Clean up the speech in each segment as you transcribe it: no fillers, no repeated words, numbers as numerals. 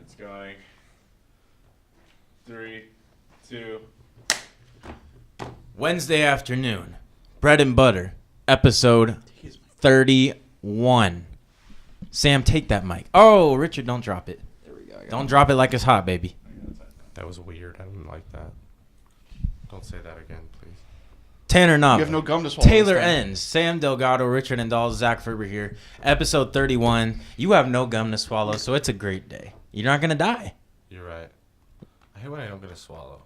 It's going. 3, 2. Wednesday afternoon, Bread and Butter, episode 31. Sam, take that mic. Oh, Richard, don't drop it. There we go. Don't drop it like it's hot, baby. That was weird. I didn't like that. Don't say that again, please. Tanner Nava. You have no gum to swallow. Taylor this time. Enns, Sam Delgado, Richard Endall, Zach Ferber here. Episode 31. You have no gum to swallow, so it's a great day. You're not going to die. You're right. I hate when I don't get to swallow.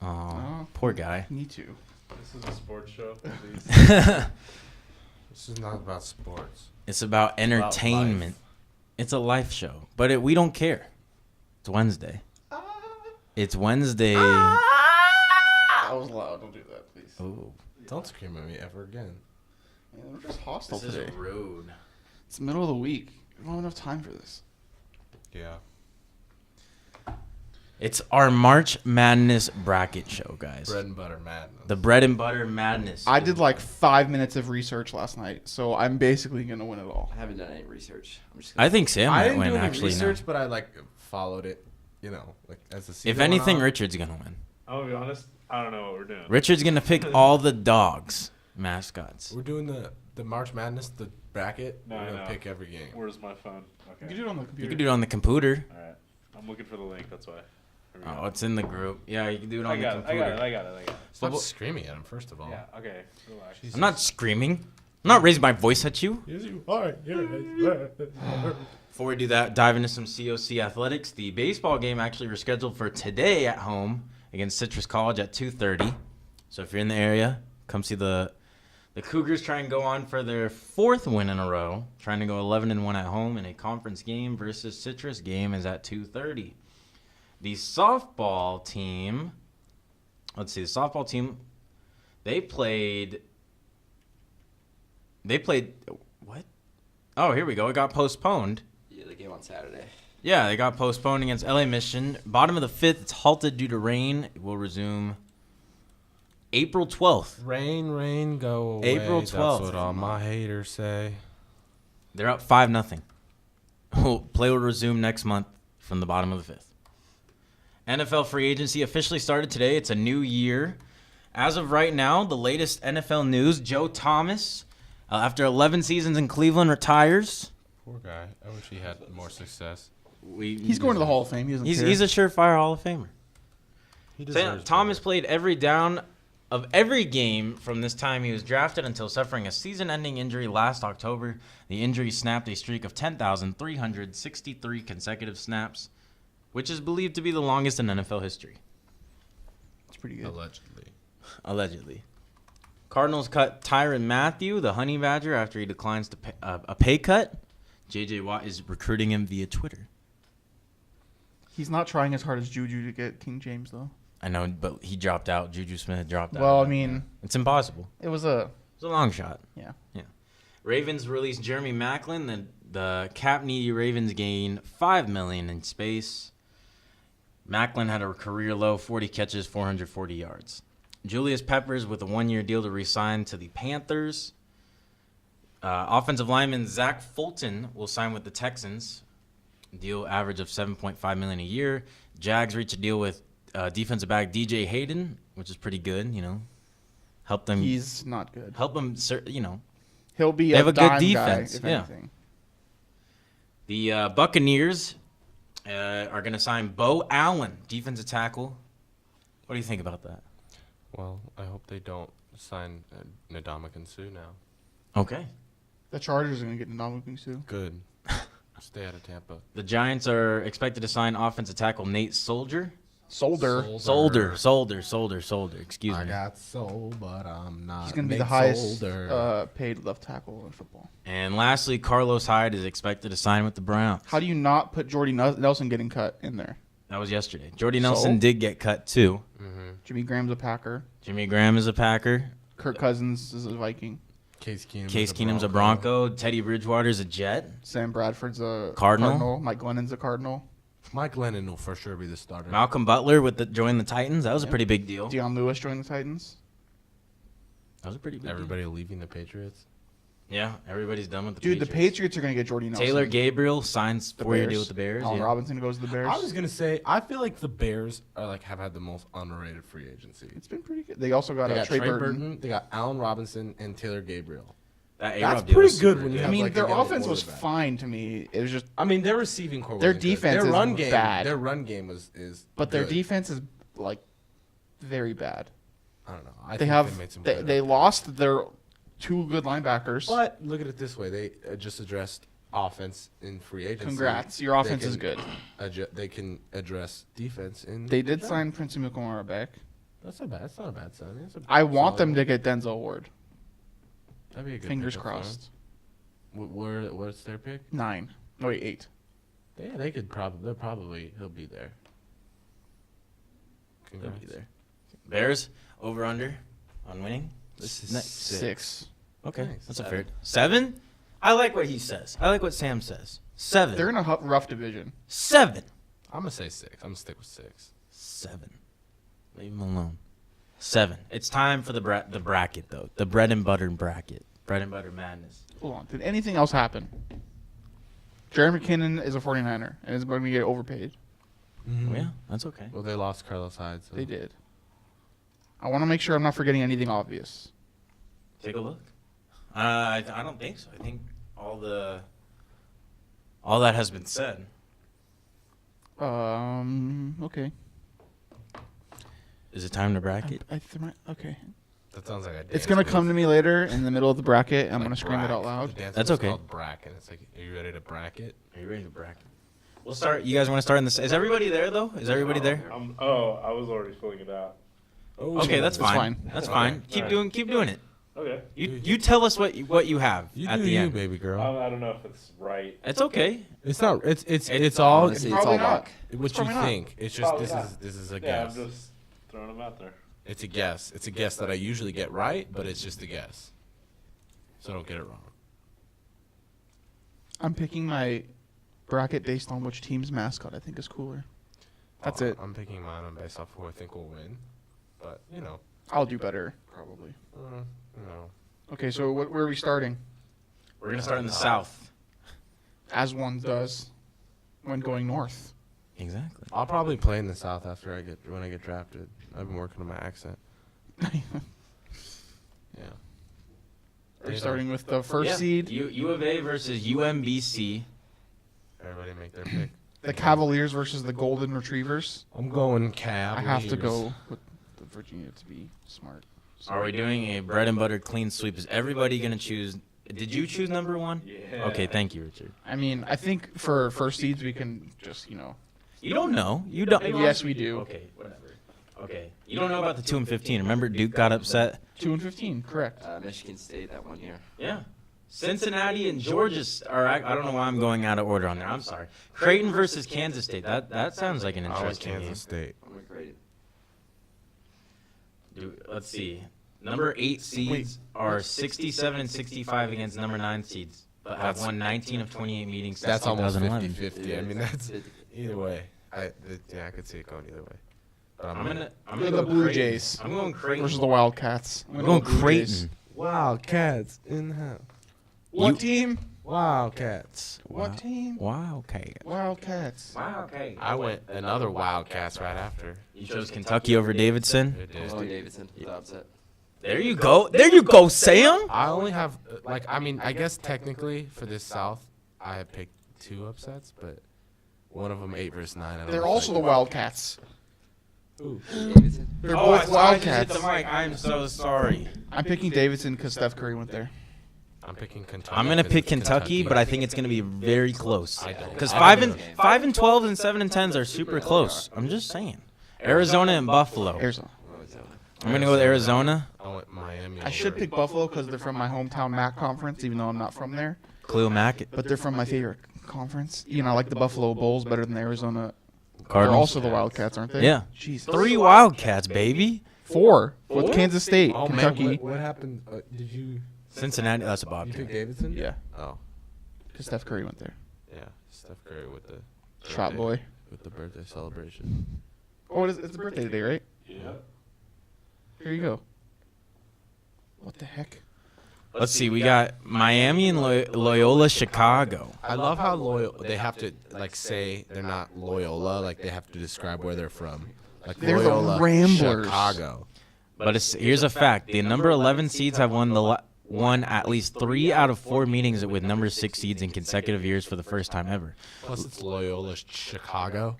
Oh, poor guy. Me too. This is a sports show. Please. This is not about sports. It's about entertainment. It's a life show, but we don't care. It's Wednesday. It's Wednesday. That was loud. Don't do that, please. Oh, Don't scream at me ever again. Man, we're just hostile this today. is rude. It's the middle of the week. We don't have enough time for this. Yeah. It's our March Madness bracket show, guys. Bread and butter madness. The Bread and Butter Madness. I did like 5 minutes of research last night, so I'm basically gonna win it all. I haven't done any research. I'm just I think Sam I might didn't win, do any actually. research, Now. but I followed it. You know, as the season. If went anything, on. Richard's going to win. I'm gonna be honest. I don't know what we're doing. Richard's going to pick all the dogs mascots. We're doing the March Madness, the bracket. No, We're I gonna know. pick every game. Where's my phone? You Okay. can do it on the You computer. can do it on the computer. All right. I'm looking for the link. That's why. Here we Oh, go. it's in the group. Yeah, you can do it I on the got it. I computer. got it. I got it. I got it. Stop Well, screaming at him, first of all. Yeah. Okay. Relax. Jesus. I'm not screaming. I'm not raising my voice at you. Yes, you are. Before we do that, dive into some COC athletics. The baseball game actually rescheduled for today at home against Citrus College at 2:30. So if you're in the area, come see the Cougars try and go on for their 4th win in a row, trying to go 11-1 at home in a conference game versus Citrus game is at 2:30. The softball team, they played what? Oh, here we go. It got postponed. Yeah, the game on Saturday. Yeah, they got postponed against LA Mission. Bottom of the 5th, it's halted due to rain. It will resume April 12th. Rain, go away. April 12th. That's what all my haters say. They're up 5-0. Play will resume next month from the bottom of the 5th. NFL free agency officially started today. It's a new year. As of right now, the latest NFL news, Joe Thomas, after 11 seasons in Cleveland, retires. Poor guy. I wish he had more success. He's going to the Hall of Fame. He doesn't care. He's a surefire Hall of Famer. He Thomas played every down of every game from this time he was drafted until suffering a season-ending injury last October. The injury snapped a streak of 10,363 consecutive snaps, which is believed to be the longest in NFL history. It's pretty good. Allegedly. Cardinals cut Tyrann Mathieu, the Honey Badger, after he declines to a pay cut. J.J. Watt is recruiting him via Twitter. He's not trying as hard as Juju to get King James, though. I know, but he dropped out. Juju Smith dropped out. Well, I mean, It's impossible. it was a... It's a long shot. Yeah. Ravens released Jeremy Maclin. The cap-needy Ravens gained $5 million in space. Maclin had a career low 40 catches, 440 yards. Julius Peppers with a 1-year deal to re-sign to the Panthers. Offensive lineman Zach Fulton will sign with the Texans. Deal average of $7.5 million a year. Jags reach a deal with defensive back DJ Hayden, which is pretty good. You know, help them. He's not good. Help them. You know, He'll be They have a good dime defense, guy, if yeah. anything. the Buccaneers are going to sign Bo Allen, defensive tackle. What do you think about that? Well, I hope they don't sign Ndamukong Suh now. Okay. The Chargers are going to get Ndamukong Suh. Good. Stay out of Tampa. The Giants are expected to sign offensive tackle Nate Solder. Solder. Solder. Excuse I me. got soul, but I'm not. He's going to be Nate the highest Solder. paid left tackle in football. And lastly, Carlos Hyde is expected to sign with the Browns. How do you not put Jordy Nelson getting cut in there? That was yesterday. Jordy Nelson did get cut too. Jimmy Graham's a Packer. Jimmy Graham is a Packer. Kirk Cousins is a Viking. Case Keenum's a Bronco. Teddy Bridgewater's a Jet. Sam Bradford's a Cardinal. Mike Glennon's a Cardinal. Mike Lennon will for sure be the starter. Malcolm Butler joined the Titans. That was a pretty big deal. Deion Lewis joined the Titans. That was a pretty big Everybody leaving the Patriots. Yeah, everybody's done with the Dude, the Patriots. Patriots are gonna get Jordy Nelson. Taylor Gabriel signs The 4-year Bears. deal with the Bears. Allen Yeah. Robinson goes to the Bears. I was gonna say, I feel like the Bears are like have had the most underrated free agency. It's been pretty good. They also got, They got Trey Trey Burton. Burton. They got Allen Robinson and Taylor Gabriel. That That's A-Rob deal pretty was good super when you I have, mean, like, their a young offense was quarterback. fine to me. It was just, I mean, their receiving core. Their wasn't good. defense their is run game, bad. Their run game is. but their good. defense is like very bad. I don't know. They I think have made some they, good they upgrades. lost their 2 good linebackers. But look at it this way: they just addressed offense in free agency. Congrats, your offense is good. They can address defense in. They did sign Prince Amukamara back. That's not bad. That's not a bad sign. That's a I want them solid- to get Denzel Ward. That'd be a good Fingers pickup for them. crossed. What's their pick? 9. No, wait, 8. Yeah, they could probably. He'll be there. They'll Congrats. be there. Bears over under on winning. This is Next. 6. Okay, Nice. that's a 7. fair 7. I like what he says. I like what Sam says. 7. They're in a rough division. 7. I'm gonna say 6. I'm gonna stick with 6. 7. Leave him alone. 7. It's time for the bracket though. The bread and butter bracket. Bread and butter madness. Hold on. Did anything else happen? Jerry McKinnon is a 49er and is going to get overpaid. Oh, yeah, that's okay. Well, they lost Carlos Hyde. So. They did. I want to make sure I'm not forgetting anything obvious. Take a look. I don't think so. I think all that has been said. Okay. Is it time to bracket? Okay. That sounds like a. It's going to come to me later in the middle of the bracket. I'm going to scream it out loud. That's okay. Called bracket. It's like, are you ready to bracket? Are you ready to bracket? We'll start. You guys want to start in this? Is everybody there though? Is everybody there? I was already filling it out. Oh, Okay, that's That's fine. fine. That's Okay. fine. Keep Alright. doing it. Okay. You tell us what you have You at do the you, end. baby girl. I don't know if it's right. It's okay. It's not. It's all Honestly, it's probably all not. luck. what you probably not. think. It's just Probably not. this is a Yeah, guess. I'm just throwing them out there. It's a guess. It's a guess that I usually get right, but it's just a guess. So don't get it wrong. I'm picking my bracket based on which team's mascot I think is cooler. That's it. I'm picking mine on based off who I think will win, but I'll do better, probably. you know. Okay, so where are we starting? We're gonna start in the south. As one does when going north. Exactly. I'll probably play in the South when I get drafted. I've been working on my accent. Yeah. Are we starting with the first seed? U of A versus UMBC. Everybody make their pick. The Cavaliers versus the Golden Retrievers. I'm going Cavs. I have to go with the Virginia to be smart. Are we doing a bread and butter clean sweep? Is everybody gonna choose? Did you choose number 1? Yeah. Okay, thank you, Richard. I mean, I think for first seeds we can just, You don't know. You don't. Yes, we do. Okay, whatever. Okay. You don't know about the 2 and 15. Remember Duke got upset? 2 and 15, correct. Michigan State that 1 year. Yeah. Cincinnati and Georgia. I don't know why I'm going out of order on there. I'm sorry. Creighton versus Kansas State. That sounds like an I was interesting game. Kansas State. I'm regretted. Let's see. Number 8 seeds are 67 and 65 against number 9 seeds, but have won 19 of 28 meetings since That's almost 2011. 50-50. I mean, that's either way. I could see it going either way. But I'm gonna The go Blue Creighton. Jays I'm going Creighton. versus the Wildcats. I'm going Blue Jays. Creighton. Wildcats in the house. What team? Wildcats. What team? Wildcat. Wildcats. Wow. Okay. I went another Wildcats right after. You chose Kentucky over Davidson. It I'm is. going Davidson. The upset. There you go. There you go, Sam. I only have I guess technically for this South, I have picked 2 upsets, but one of them 8 versus 9. I don't They're know also the if Wildcats. Davidson. They're Oh, I both saw I just hit Wildcats. the mic. I'm so sorry. I'm picking Davidson because Steph Curry went there. I'm picking Kentucky. I'm gonna 'cause pick it's Kentucky, but I think it's gonna be very close. I don't. Because I 5 and 12 and 7 and 10s are super close. I'm just saying. Arizona and Buffalo. Arizona. I'm gonna go with Arizona. I went Miami. I should over pick Buffalo because they're from my hometown MAC conference, even though I'm not from there. Khalil Mack. But they're from my favorite conference. I like the Buffalo Bulls better than the Arizona. They're Cardinals. also the Wildcats, aren't they? Yeah. Jesus. 3 Wildcats, baby. 4 with Kansas State, Oh Kentucky. man, what happened? Did you Cincinnati. That's a you Bobcat. pick Davidson? Yeah, Oh, because Steph Curry went there. yeah. Steph Curry with the Trap birthday- boy. with the birthday celebration. Oh, it's a birthday today, right? Yeah. Here you go. What the heck? Let's see. We got Miami and Loyola Chicago. I love how loyal they have to like say they're not Loyola. Like they have to describe where they're from. Like They're the Loyola, Ramblers. Chicago. But here's a fact: the number 11 seeds have won at least 3 out of 4 meetings with number 6 seeds in consecutive years for the first time ever. Plus, it's Loyola Chicago.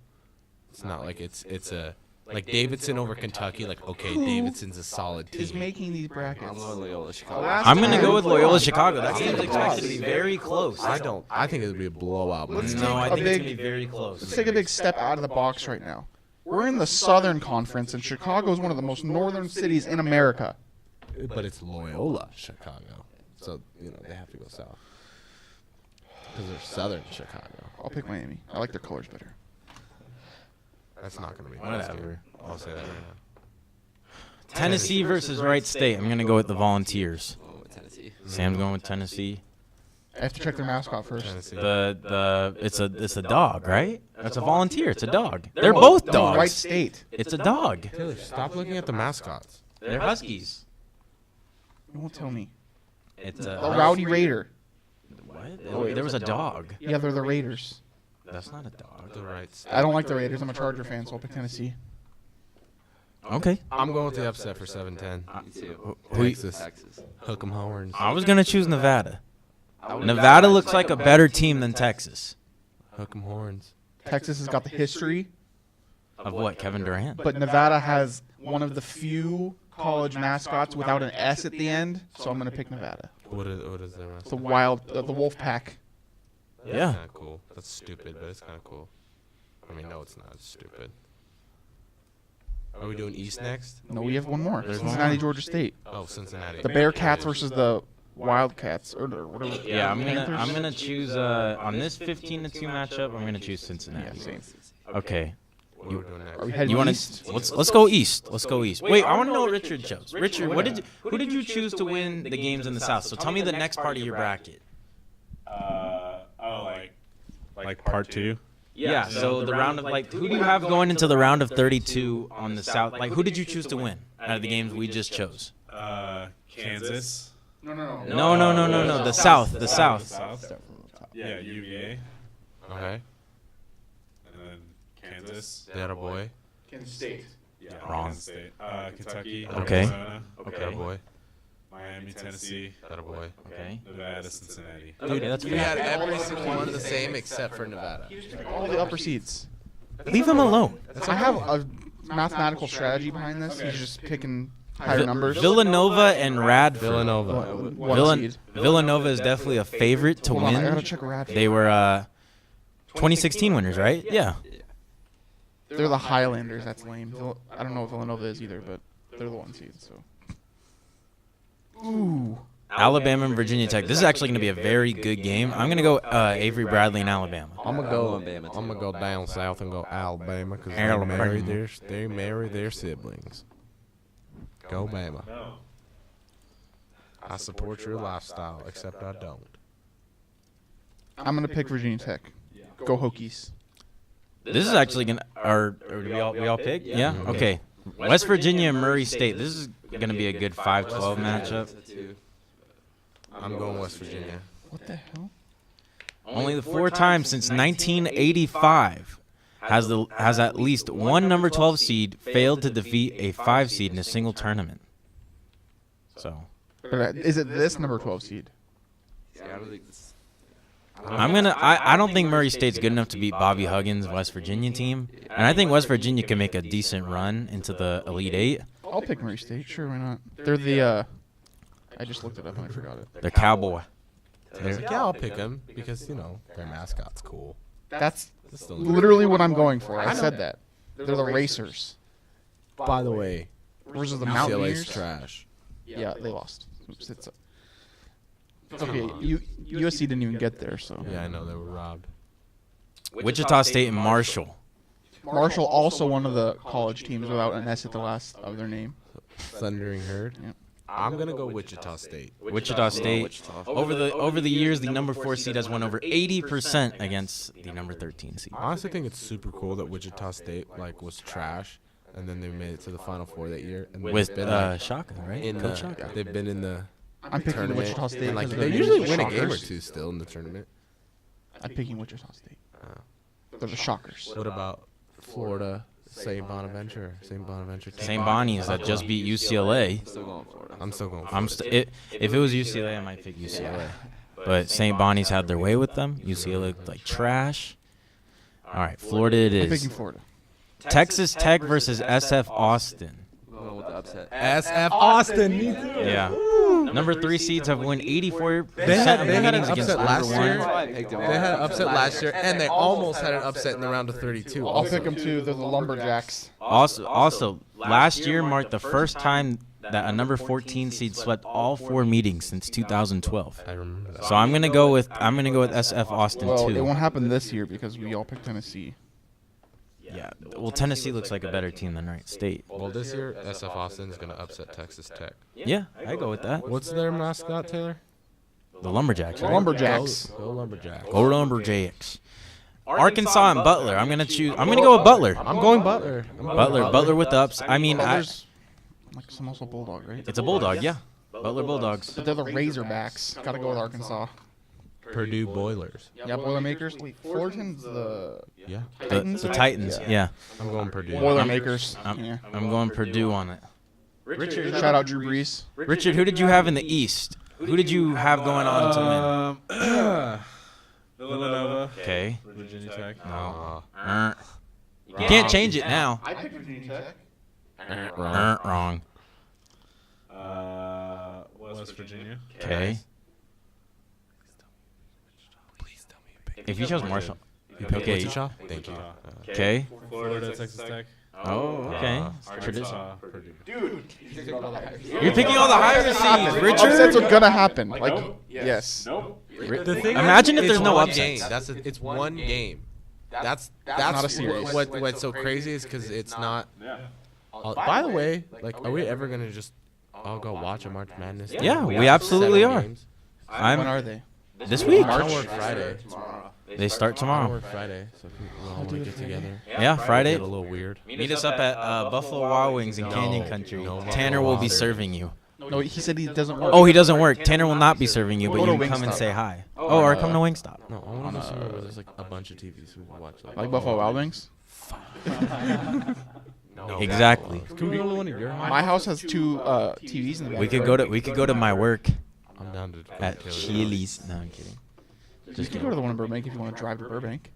It's not like it's a like Davidson over Kentucky. Like okay, Who Davidson's a solid Is team. making these I'm brackets. going Loyola Chicago. Last I'm gonna time- go with Loyola Chicago. That Last game's time- expected to be very close. I don't. I think it would be a blowout. Let's man. No, take I a think it's big- gonna be very close. Let's take a big step out of the box right now. We're in the Southern Conference, and Chicago is one of the most northern cities in America. But it's Loyola Chicago, so you know they have to go south because they're Southern Chicago. I'll pick Miami. I like their colors better. That's not gonna be Whatever. I'll say that right now. Tennessee versus Wright State. I'm gonna go with the Volunteers. Oh, Tennessee. Sam's going with Tennessee. I have to check their mascot first. Tennessee. It's a dog, right? It's a volunteer. It's a dog. They're both No, Wright dogs. State. It's a dog. Taylor, stop looking at the mascots. They're huskies. You won't tell me. It's The a Rowdy Raider. what? Oh, there was a dog. Yeah, they're the Raiders. That's not a dog. The right. I don't like the Raiders. I'm a Charger fan, so I'll pick Tennessee. Okay. I'm going with the upset for 7-10. Me too. Texas. Texas. Hook 'em horns. I was gonna choose Nevada. I would- Nevada looks like a better team than Texas. Hook 'em horns. Texas has got the history, Of what? Kevin Durant. but Nevada has one of the few college mascots without an S at the end, so I'm going to pick Nevada. What is their It's the mascot? the Wolf Pack. Yeah. That's kind of cool. That's stupid, but it's kind of cool. I mean, no, it's not. It's stupid. Are we doing East next? No, we have one more. There's one Cincinnati, more. Georgia State. Oh, Cincinnati. The Bearcats versus the Wildcats, or whatever. Yeah, I'm Panthers? gonna choose on this 15-2 matchup. I'm gonna choose Yeah, Cincinnati. same. Okay. What are we doing next? Are we heading You want east? to let's go east. Let's go east. Wait, I want to know what Richard chose. Richard, who did you choose to win the games in the South? So tell me the next part of your bracket. Like part 2. Yeah. So the round of who do you have going into the round of 32 on the South? Like, who did you choose to win out of the games we just chose? Kansas. No. No. The South. The South. South. Yeah, UVA. Okay. And then Kansas. That a boy. Kansas State. Yeah, Wrong. Kansas State. Kentucky. Okay. Arizona, That a boy. Miami, Tennessee, That a boy. Okay. Nevada, Cincinnati. Okay, that's You fair. had every single one the same except for Nevada. All the upper seeds. Leave him alone. I have a mathematical strategy behind this. He's just picking higher numbers. Villanova and Radford. Villanova. One seed. Villanova is definitely a favorite to Hold on, I gotta win. check Radford. They were 2016 winners, right? Yeah. They're the Highlanders. That's lame. I don't know if Villanova is either, but they're the 1 seed. So. Ooh. Alabama and Virginia Tech. This is actually going to be a very good game. I'm going to go Avery Bradley and Alabama. I'm gonna Alabama, go. too. I'm gonna go down south and go Alabama because Alabama. they marry their siblings. Go Bama. No. I support your lifestyle, except I don't. I'm gonna pick Virginia Tech. Go Hokies. This is actually going to or do we all pick? Yeah. Okay. West Virginia and Murray State. This is going to be a good 5-12 matchup. I'm going West Virginia. What the hell? Only the 4 times since 1985 has at least one number 12 seed failed to defeat a 5 seed in a single tournament. So But is it this number 12 seed? I don't think this. I don't think Murray State's good enough to beat Bobby Huggins' West Virginia team, and I think West Virginia can make a decent run into the Elite 8. I'll pick Murray State. Sure, why not? They're the. I just looked it up and I forgot it. They're Cowboy. I was like, yeah, I'll pick them because you know their mascot's cool. That's This still- literally what I'm going for. I said that. They're the Racers. By the way, Versus the UCLA's Mountaineers. trash. Yeah, they lost. Oops, it's okay. USC didn't even get there, so. Yeah, I know they were robbed. Wichita State and Marshall. Marshall also one of the college teams without an S at the last of their name. Thundering Herd. Yeah. I'm gonna go Wichita State. Wichita State. Wichita. Over the years, the number 4 seed has won over 80% against the number 13 seed. I honestly think it's super cool that Wichita State was trash, and then they made it to the Final Four that year. And With they've been, Shaka, right? in Coach the, Shaka. they've been in the I'm picking tournament. Wichita State. And, like, 'cause they they're usually the win a game or Shockers. two still in the tournament. I'm picking Wichita State. Uh, They're the Shockers. what about Florida, St. Bonaventure? St. Bonaventure. St. Bonnie's that just beat UCLA. Still going Florida. I'm still going. I'm if it was UCLA, I might pick UCLA. But St. Bonnie's had their way with them. UCLA looked like trash. All right, Florida it I'm is. picking Florida. Texas Tech versus SF Austin. Going with the upset. SF Austin. Yeah. Number 3 seeds have won 84% They had of the an meetings against upset last number 1. year. That's why I picked them. They had an upset last year, and they almost had an upset in the round of 32. I'll pick them too. They're the Lumberjacks. Also, last year marked the first time that a number 14 seed swept all 4 meetings since 2012. I remember that. So I'm gonna go with SF Austin Well, it too. won't happen this year because we all picked Tennessee. Yeah. Well, Tennessee looks like a better team than Wright State. Well, this year, SF Austin is going to upset Texas Tech. Yeah, I go with that. What's their mascot, Taylor? The Lumberjacks. Right? Lumberjacks. Go Lumberjacks. Go Lumberjacks. Arkansas and Butler. I'm gonna go with Butler. I'm going Butler. Butler with the ups. I mean, Butler's like some also Bulldog, right? it's a Bulldog. Yeah. Butler Bulldogs. But they're the Razorbacks. Gotta go with Arkansas. Purdue Boilers. Yeah, Boilermakers. Wait, Fullerton's the Yeah. Titans. The right? Titans. Yeah. I'm going Purdue. Boilermakers. I'm, Yeah. I'm going Purdue on it. Shout out Drew Brees. Richard, who did you have in the East? Who did you have going on to Villanova. win? Okay. Virginia Tech. No. You can't change it now. I picked Virginia Tech. Wrong. West Virginia. Okay. Please tell me you pick If you chose Marshall. Okay. Okay. Wichita? Thank you. Wichita. Okay. Florida, Texas Tech. Oh, okay. Tradition. Arkansas, Purdue. You're picking all the higher seeds, Upsets Richard. are gonna happen. Like, yes. The thing Imagine if is, there's it's no one upsets. game. It's one game. That's not a series. What's so crazy is because it's not. Yeah. By the way, like, are we ever gonna just all go watch a March Madness? game? Yeah, We we have absolutely 7 are. games. When I'm are they? this week. I don't work Friday. They start I don't tomorrow. work Friday, so people all want to get together. Yeah, Friday. Get a little weird. Meet us up at Buffalo Wild Wings in Canyon No, Country. no Tanner will be Buffalo. serving you. No, he said he doesn't work. Oh, he doesn't work. Tanner will not be serving you, but Go to you can come and Wingstop. say hi. Oh, or come to Wingstop. No, I want to go somewhere where there's like a bunch of TVs we can watch. Like Buffalo Wild Wings. No. Exactly. Can we go to one of your houses? My house has 2 TVs in the back. We could go to my work I'm down to go at to Taylor's Chili's. No, I'm kidding. You Just could go kidding. to the one in Burbank if you want to drive to Burbank.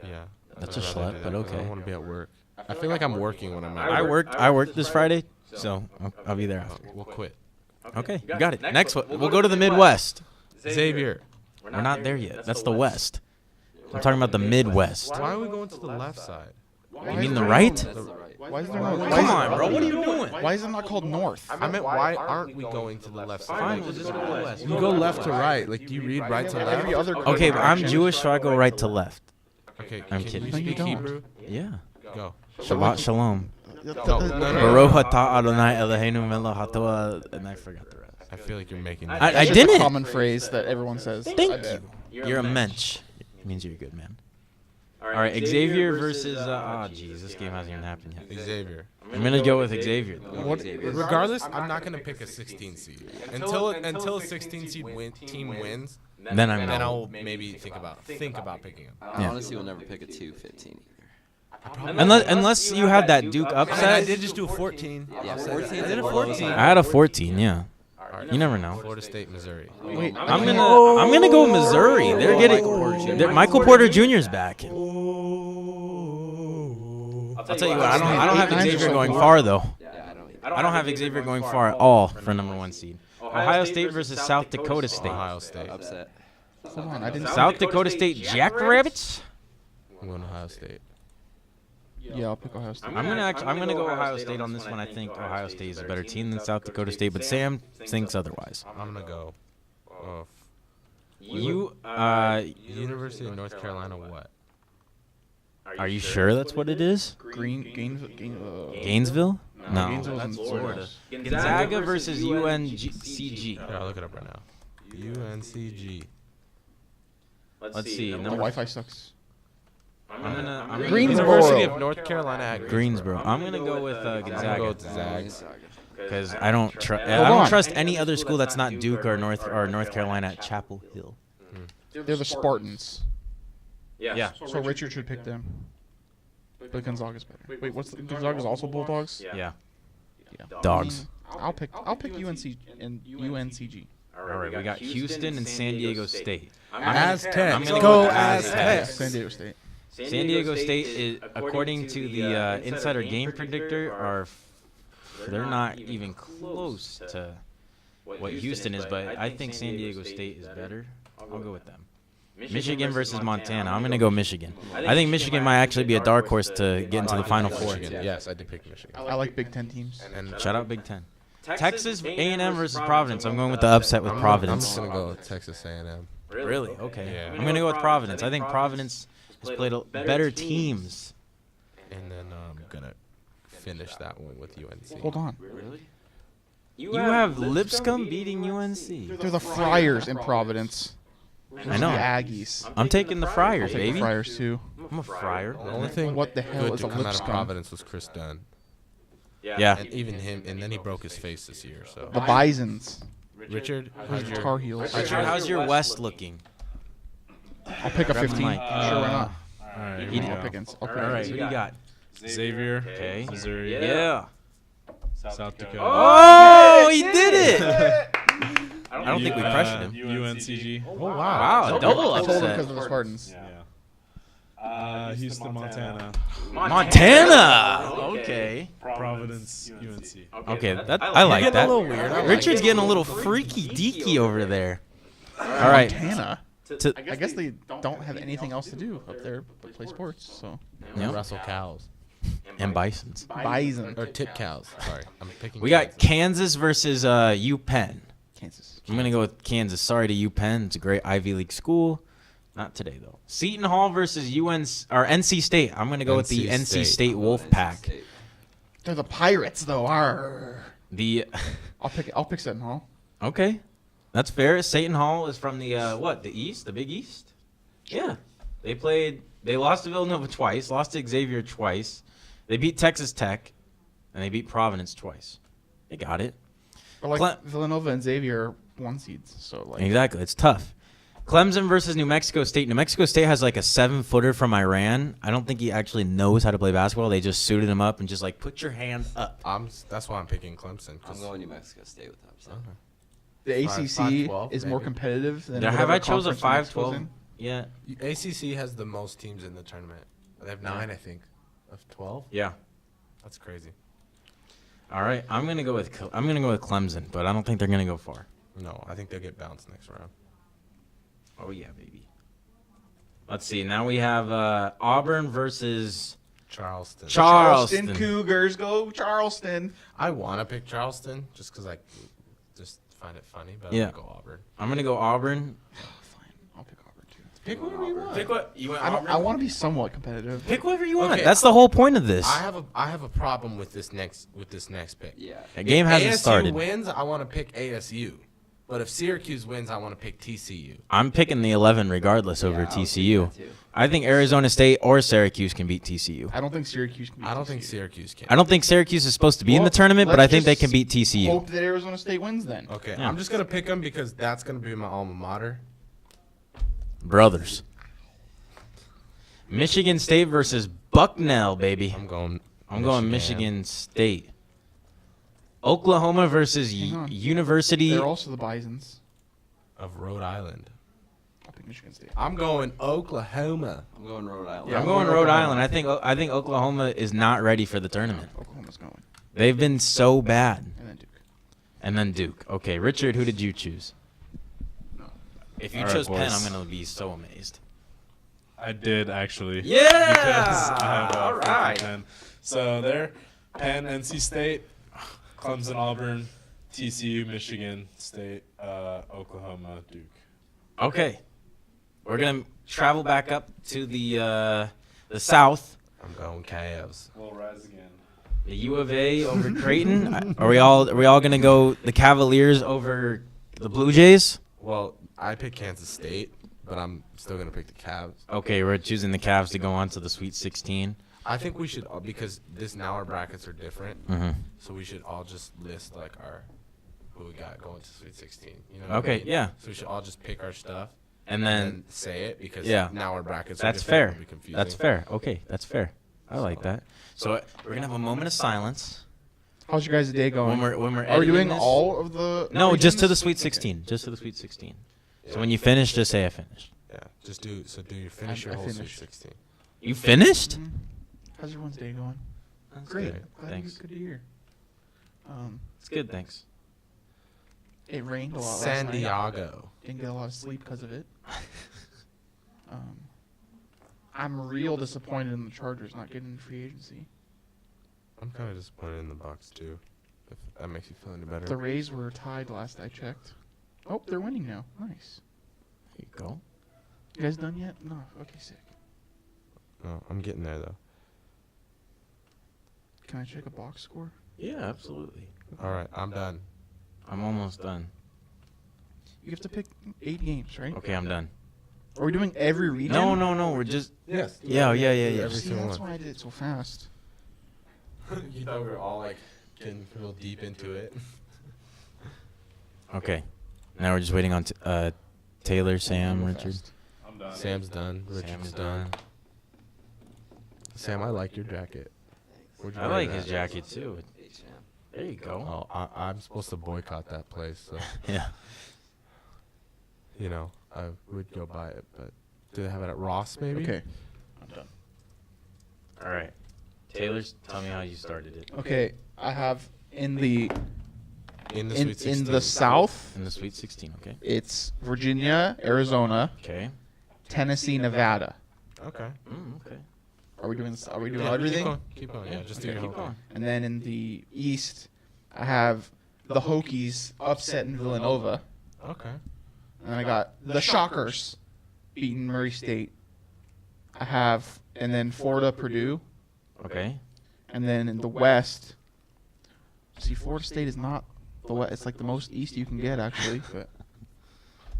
house. Yeah. That's a I'd rather schlep, do but that 'cause I okay. don't want to be at work. I feel like I'm working when I'm at I work. worked this Friday, so I'll be there after. We'll quit. Okay, you got it. Next one. We'll go to the Midwest. Xavier. We're not there yet. That's the West. I'm talking about the Midwest. Why are we going to the left side? You mean the right? That's the right. Why is there no? Come on, bro. What are you doing? Why is it not called North? I meant, why aren't we going to the left side? Fine, we'll just go to the West. You go left to right. Like, do you read right to left? Every other. Okay, but I'm Jewish, so I go right to left. Okay, I'm can kidding. you No, you speak don't. Hebrew? Yeah. Go. Shabbat shalom. No. Baruch atah Adonai Eloheinu melech haTorah, and I forgot the rest. I feel like you're making I That's just didn't. a common phrase that everyone says. Thank I bet. you. You're a mensch. It means you're a good man. All right, Xavier versus. Jeez, this game hasn't even happened yet. Xavier. I'm gonna go with Xavier. Though. What? Regardless, I'm not gonna pick a 16 seed until a 16 seed team wins. Then I'm Then not. I'll maybe think about picking him. I Yeah. honestly will never pick a 2-15 either. Unless you have that Duke I upset. did just do a 14. Yeah, 14. I did a 14. I had a 14. Yeah. You never know. Florida State, Missouri. Wait, I'm gonna go Missouri. They're getting. Michael Porter Jr.'s back. I'll tell you what. I don't have Xavier going far though. Yeah, I don't either. I don't have Xavier going far at all for number 1 seed. Ohio State versus South Dakota State. Ohio State. Upset. Hold on, I didn't. South Dakota State Jackrabbits. I'm going Ohio State. Yeah, I'll pick Ohio State. I'm gonna go Ohio State on this one. I think Ohio State is a better team than South Dakota State, but Sam thinks otherwise. I'm gonna go. University of North Carolina. What? Are you sure that's what it is? Gainesville. No. Gainesville's in Florida. Gonzaga versus UNCG. Here, I'll look it up right now. UNCG. Let's see. The Number Wi-Fi sucks. I'm gonna Greensboro. University of North Carolina at Greensboro. I'm gonna go with I'm gonna go Gonzaga with Zags. because I don't trust. I Hold don't on. trust any other school that's not Duke or North Carolina at Chapel Hill. They're the Spartans. Yeah. So Richard should pick them. But Gonzaga's better. Wait, what's the Gonzaga's also Bulldogs? Yeah. Yeah. Dogs. I'll pick UNC and UNCG. All right, we got Houston and San Diego State. Aztecs. I'm gonna Go go with Aztecs. San Diego State. San Diego State is, according to the Insider Game Predictor, they're not even close to what Houston is, but I think San Diego State is better. I'll go with them. Michigan versus Montana. I'm going to go Michigan. I think Michigan might actually be a dark horse to get into the Final Four. Michigan. Yes, I did pick Michigan. I like Big Ten teams. And Shout out Big Ten. Texas A&M versus Providence. I'm going with the upset with I'm Providence. just gonna go with Texas A&M. Really? Okay. Yeah. I'm going to go with Providence. I think Providence has played better teams. And then I'm gonna finish that one with UNC. Hold on. Really? You have Lipscomb beating UNC. They're the Friars in Providence. I know. The Aggies. I'm taking the Friars, I'll take baby. the Friars too. I'm a Friar. The only thing What the hell good is to a come out of Lipscomb? Providence was Chris Dunn. Yeah. And even him, and then he broke his face this year. So The Bisons. Richard, Who's the Tar Heels? Richard, how's your West looking? I'll pick a Grab the 15. mic. Sure, why not? All right, He here we I'll go. pick I'll pick All right, who do you got? Xavier, Okay. Missouri, Yeah. South Dakota. Oh, he did it! I don't think we pressured him. UNCG. oh wow, Wow, a double I told him upset. because of the Spartans. Yeah. Houston, Montana. Montana. Okay. Providence, UNC. Okay, that I like getting a that. little weird. I like Richard's it. getting a little freaky deaky over there. All right. Montana. To- I guess they don't have anything else to do up there but play sports. So Yeah. Wrestle cows And Bisons. Bison. or tip cows. Sorry, I'm picking. We got Kansas. Kansas versus UPenn. Kansas. I'm gonna go with Kansas. Sorry to UPenn. It's a great Ivy League school. Not today though. Seton Hall versus NC State. I'm gonna go with the NC State Wolfpack. They're the Pirates though. Arr. The I'll pick Seton Hall. okay, that's fair. Seton Hall is from the the East, the Big East. Yeah, they lost to Villanova twice, lost to Xavier twice. They beat Texas Tech, and they beat Providence twice. They got it. But like Cle- Villanova and Xavier are 1 seeds. So like Exactly. It's tough. Clemson versus New Mexico State. New Mexico State has like a 7-footer from Iran. I don't think he actually knows how to play basketball. They just suited him up and just like put your hand up. That's why I'm picking Clemson. I'm going New Mexico State with the upset. the ACC 5-12 is more maybe. competitive than Have whatever I chose a conference New Mexico's 5-12? in. Yeah. ACC has the most teams in the tournament. They have 9, I think, of 12. Yeah. That's crazy. All right. I'm gonna go with Clemson, but I don't think they're gonna go far. No, I think they'll get bounced next round. Oh yeah, baby. Let's see. Now we have Auburn versus Charleston. Charleston. Cougars go Charleston. I want to pick Charleston just because I just find it funny, but Yeah. I'm going to go Auburn. I'm gonna go Auburn. Fine, I'll pick Auburn too. Pick whoever you want. Pick what you want. I want to be somewhat competitive. Pick whoever you want. Okay. That's the whole point of this. I have a problem with this next pick. Yeah. The game If hasn't ASU started. wins, I want to pick ASU. But if Syracuse wins, I want to pick TCU. I'm picking the 11 regardless over Yeah, I was thinking TCU. that too. I think Arizona State or Syracuse can beat TCU. I don't think Syracuse can beat I don't think TCU. Syracuse can. I don't think Syracuse is supposed to be in the Well, tournament, but I let's think they just can beat TCU. Hope that Arizona State wins then. Okay, Yeah. I'm just going to pick them because that's going to be my alma mater. Brothers. Michigan State versus Bucknell, baby. I'm going Michigan State. Oklahoma versus Hang on. University. They're also the Bisons. of Rhode Island. I'll pick Michigan State. I'm going Oklahoma. I'm going Rhode Island. Yeah, I'm going I'm Rhode going Island. I think Oklahoma is not ready for the tournament. Oklahoma's going. They've been so bad. And then Duke. And then Duke. Okay, Richard, who did you choose? If you All right, chose Penn, boys. I'm going to be so amazed. I did actually. Yeah! Because I have All fourth and right. 10. So there, Penn, NC State, Clemson, Auburn, TCU, Michigan State, Oklahoma, Duke. Okay. We're going to travel back up to the south. I'm going Cavs. We'll rise again. The U of A over Creighton. Are we all going to go the Cavaliers over the Blue Jays? Well, I picked Kansas State, but I'm still gonna pick the Cavs. Okay, we're choosing the Cavs to go on to the Sweet 16. I think we should because now our brackets are different, Mm-hmm. so we should all just list like our who we got going to Sweet 16. You know? what I Okay, mean? yeah. So we should all just pick our stuff And and then then say it because yeah. now our brackets are that's different. fair. It'll be confusing. That's fair. Okay, that's fair. I like that. So we're gonna have a moment of silence How's your guys' day going? when we're Are we editing doing this. all of the? No, just to the regions? Sweet 16. Just to the Sweet 16. So when you finish, just say I finished. Yeah, just do your finish your I whole Sweet finished. 16. You finished? Mhm. How's everyone's day going? That's Great. good. Glad Thanks. Good to hear. It's good. Thanks. It rained a lot last San night. Diego. Didn't get a lot of sleep because of it. I'm real disappointed in the Chargers not getting into free agency. I'm kind of disappointed in the Bucks too. If that makes you feel any better. The Rays were tied last I checked. Oh, they're winning now. Nice. There you go. You guys done yet? No. Okay, sick. No, I'm getting there though. Can I check a box score? Yeah, absolutely. All right, I'm done. I'm almost done. You have to pick 8 games, right? Okay, I'm done. Are we doing every region? No. We're just. Yes. Yeah. Every See, single that's one. why I did it so fast. You thought we were all like getting real deep into it. Okay. Now we're just waiting on Taylor, Sam, Real Richard. fast. I'm done. Sam's done. Sam's Richard's done. done. Sam, I like your jacket. Where'd you I buy like that? his jacket too. H&M. There you go. Oh, I'm supposed to boycott that place, so Yeah. you know I would go buy it. But do they have it at Ross? Maybe. Okay. I'm done. All right. Taylor's. Tell me how you started it. Okay, I have in the In the in, Sweet 16. in the South, In the Sweet 16. Okay. it's Virginia, Arizona, Okay. Tennessee, Nevada. Okay. Okay. Are we doing Yeah, everything? Keep going. Yeah, just do Okay, your keep whole going. And then in the East, I have the Hokies upset in Villanova. thing. Okay. And I got the Shockers beating Murray State. I have, and then Florida, Purdue. Okay. And then in the West, see, Florida State is not the West. It's like the most East you can get, actually. But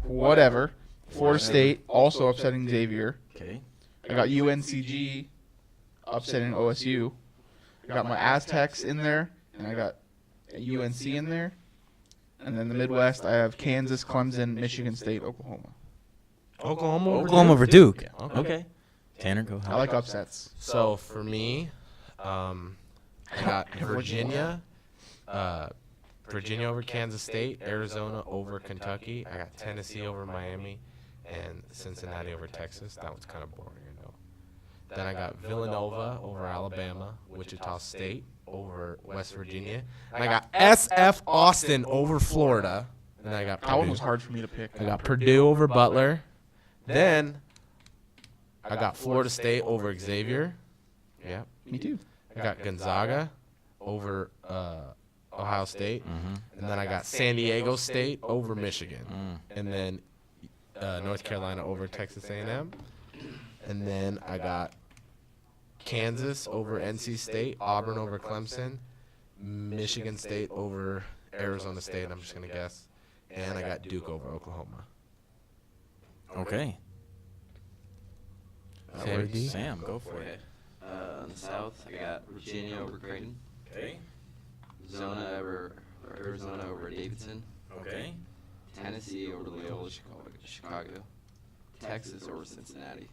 whatever. Florida State also upsetting Xavier. Okay. I got UNCG upsetting OSU. I got my Aztecs in there, and I got UNC in there. And then the Midwest, I have Kansas, Clemson, Michigan State, Oklahoma. Oklahoma over Duke. Yeah. Okay. Tanner, go. I like upsets. So for me, I got Virginia, Virginia over Kansas State, Arizona over Kentucky. I got Tennessee over Miami, and Cincinnati over Texas. That was kind of boring, I know. Then I got Villanova over Alabama, Wichita State over West Virginia, and I got SF Austin over Florida. And I got That one Purdue. was hard for me to pick. I got Purdue over Butler. Then I got Florida State over Xavier. Yep. Me too. I got Gonzaga over Ohio State. And then I got San Diego State over Michigan. And then North Carolina over Texas A&M. And then I got Kansas over NC State, Auburn over Clemson, Michigan State over Arizona State, I'm just going to guess. And I got Duke over Oklahoma. Okay. That Sammy works. D? Sam, go for Okay. it. In the South, I got Virginia over Creighton, Okay. Arizona over Davidson, Okay. Tennessee over Loyola Chicago, Texas over Cincinnati,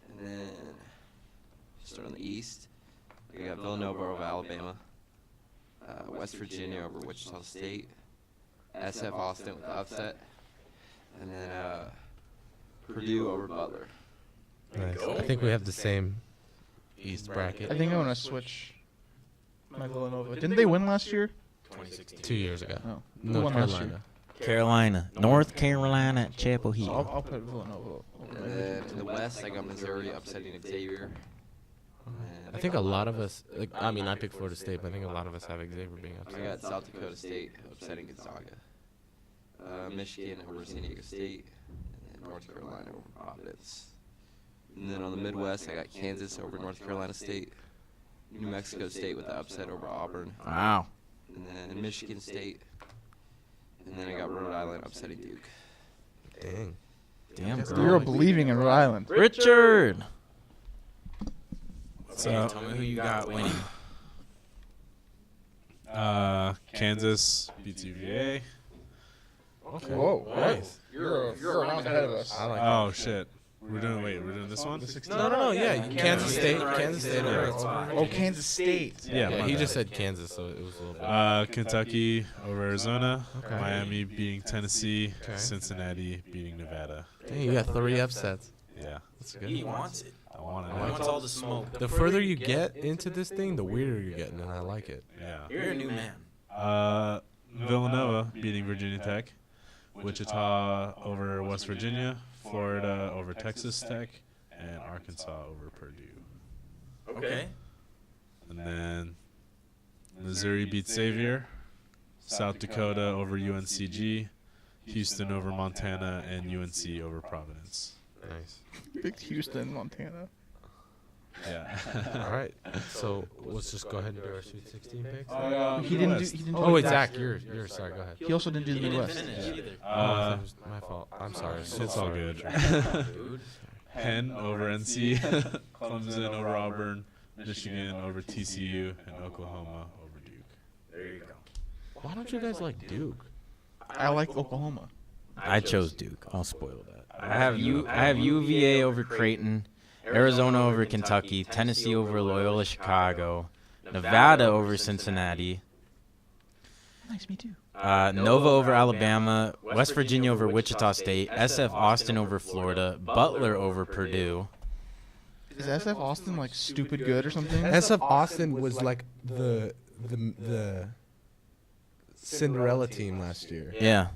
and then start on the East. I got Villanova over Alabama, West Virginia over Wichita State, SF Austin with the upset, and then Purdue over Butler. Nice. I think we have the same East bracket I think I want to switch my Villanova. Didn't they win last year? 2016. 2 years ago. No. Who North won last Carolina. Carolina. North Carolina at Chapel So Hill. I'll put Villanova. over And my then Virginia. in the West, I got Missouri upsetting Xavier. I think a lot of us, I mean, I picked Florida State, but I think a lot of us have Xavier being I upset. got South Dakota State upsetting Gonzaga. Michigan over San Diego State. And then North Carolina over Providence. And then on the Midwest, I got Kansas over North Carolina State. New Mexico State with the upset over Auburn. Wow. And then Michigan State. And then I got Rhode Island upsetting Duke. Dang. Damn, Yes, girl. You're believing in Rhode Island. Richard. So, Tell me who you got winning. Kansas beats UVA. Okay. Whoa, Nice. You're a round ahead of us. I like Oh shit. We're doing this one? No. Yeah, Kansas State. Kansas State. Oh, Kansas State. Yeah, Yeah, my he bad. just said Kansas, so it was a little bit. Kentucky over Arizona. Okay. Miami beating Tennessee. Okay. Cincinnati beating Nevada. Dang, you got 3 upsets. Yeah, That's He good. wants it. I want He it. wants all the smoke. The further you get into this thing, the weirder you're getting, and I like it. Yeah. You're a new man. Villanova beating Virginia Tech. Wichita over West Virginia. Florida over Texas Tech. And Arkansas over Purdue. Okay. And then Missouri beats Xavier. South Dakota over UNCG. Houston over Montana. And UNC over Providence. Nice. Picked Houston, Montana. Yeah. All right. So let's just go ahead and do our Sweet 16 picks. He didn't do. He didn't do Oh wait, the Zach, you're sorry. Go ahead. He also didn't do the He didn't Midwest. finish either. That was my fault. I'm sorry. So It's all sorry. good. Dude. Penn over NC. Clemson over Auburn. Michigan over TCU. And Oklahoma over Duke. There you go. Why don't you guys like Duke? I like Oklahoma. I chose Duke. I'll spoil that. I have UVA over Creighton, Arizona over Kentucky, Tennessee over Loyola Chicago, Nevada over Cincinnati, Nice, me too. Nova over Alabama, West Virginia over Wichita State, SF Austin over Florida, Butler over Purdue. Is SF Austin like stupid good or something? SF Austin was like the Cinderella team last year. Yeah,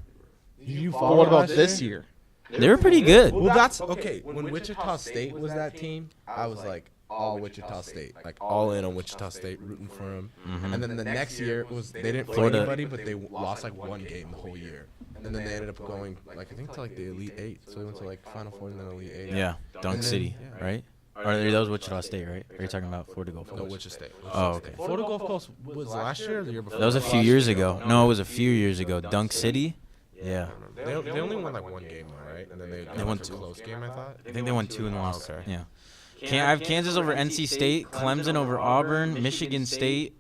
You But follow what about last this year? year? they were pretty good. Well, that's okay. When Wichita State was that team, I was like all Wichita State, like all in on Wichita State, rooting for them. Mhm. And then the next year was they didn't play Florida. anybody, but they lost like one game the whole year. And then they ended up going like I think to like the Elite Eight. So they went to like Final Four and then Elite Eight. Yeah, Dunk And then- City, yeah. right? Or that was Wichita State, right? Or are you talking about Florida Gulf No, Coast? Wichita State. Oh, okay. Florida Gulf Coast was last year or the year before? That was a few years ago. No, it was a few years ago. Dunk City? Yeah. They only won like one game though, right? And then they won went to two. a close game, I thought. I think they won 2 and lost. Okay. Yeah. I have Kansas over NC State, Clemson over Auburn, Michigan State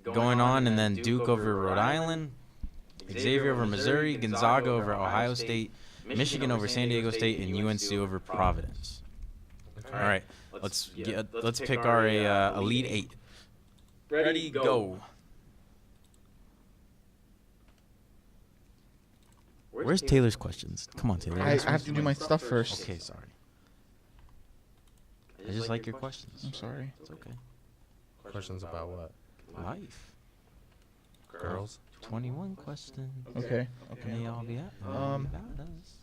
going on, and then Duke over Rhode Island, Xavier over Missouri, Gonzaga over Ohio State, Michigan over San Diego State, and UNC over Providence. All right, let's pick our Elite Eight. Ready, go. Where's Taylor's questions? Come on, Taylor. I have to do my stuff first. Okay, sorry. I just like your questions. I'm sorry. It's okay. Questions about what? Life. Girls. 21 questions. Okay. May all be at Um, about us.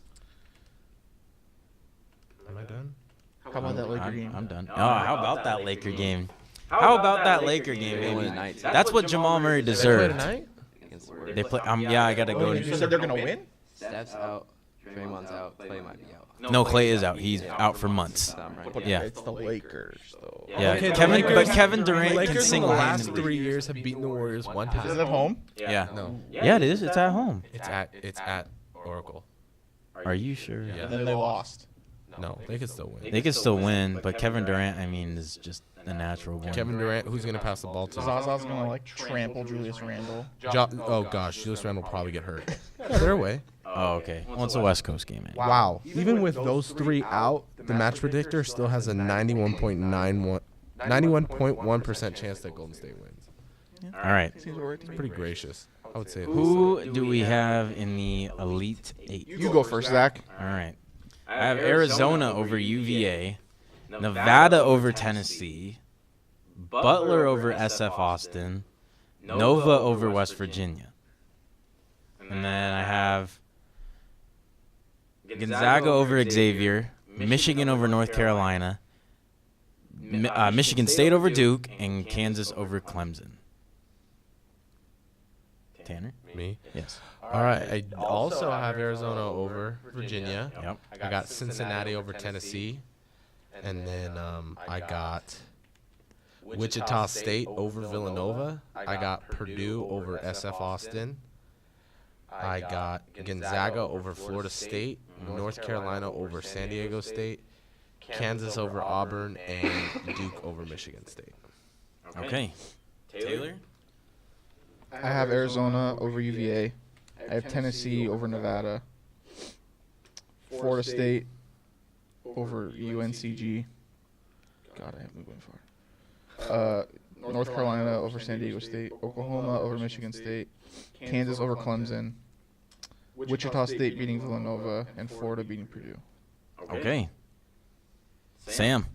Am I done? How about that Laker game? I'm done. Oh, how about that Laker game? How about that Laker game, They won baby? tonight. That's what Jamal Murray They play deserved. tonight? Against the Warriors. They play. Yeah, I gotta go. You said they're gonna win? Steph's out. Draymond's out. Clay might be out. No, Clay is out. He's out for months. If I'm right. But Yeah. It's the Lakers, though. Yeah, Okay, the Kevin. Lakers- But Kevin Durant can Lakers in the single last handedly. 3 years have beaten the Warriors one Is it time. at home? Yeah. No, Yeah, it is. It's at home. it's at Oracle. Are you sure? Yeah. And then they lost. No, they could still win. They could still win, but Kevin Durant, I mean, is just a natural one. Kevin Durant, who's gonna pass the ball to? Zaza's gonna like trample Julius Randle. Oh gosh, Julius Randle will probably get hurt. Yeah, they're away. Oh, okay. Well, it's a West Coast game, man. Wow. Even with those three out, the match predictor still has a 91.1% chance that Golden State wins. All right. Seems alright to me. Pretty gracious. I would say. Who do we have in the Elite Eight? You go first, Zach. All right. I have Arizona over UVA, Nevada over Tennessee, Butler over SF Austin, Nova over West Virginia. And then I have Gonzaga over Xavier, Michigan over North Carolina, Michigan State over Duke, and Kansas over Clemson. Tanner? Me. Yes. All right. I also have Arizona over Virginia. Yep. I got Cincinnati over Tennessee, and then I got Wichita State over Villanova. I got Purdue over SF Austin. I got Gonzaga over Florida State, North Carolina over San Diego State, Kansas over Auburn, and Duke over Michigan State. Okay. Taylor? I have Arizona over UVA. I have Tennessee over Nevada. Florida State over UNCG. God, I haven't going far. North Carolina over San Diego State. Oklahoma over Michigan State. Kansas over Clemson. Wichita State beating Villanova. And Florida beating Purdue. Okay. Sam?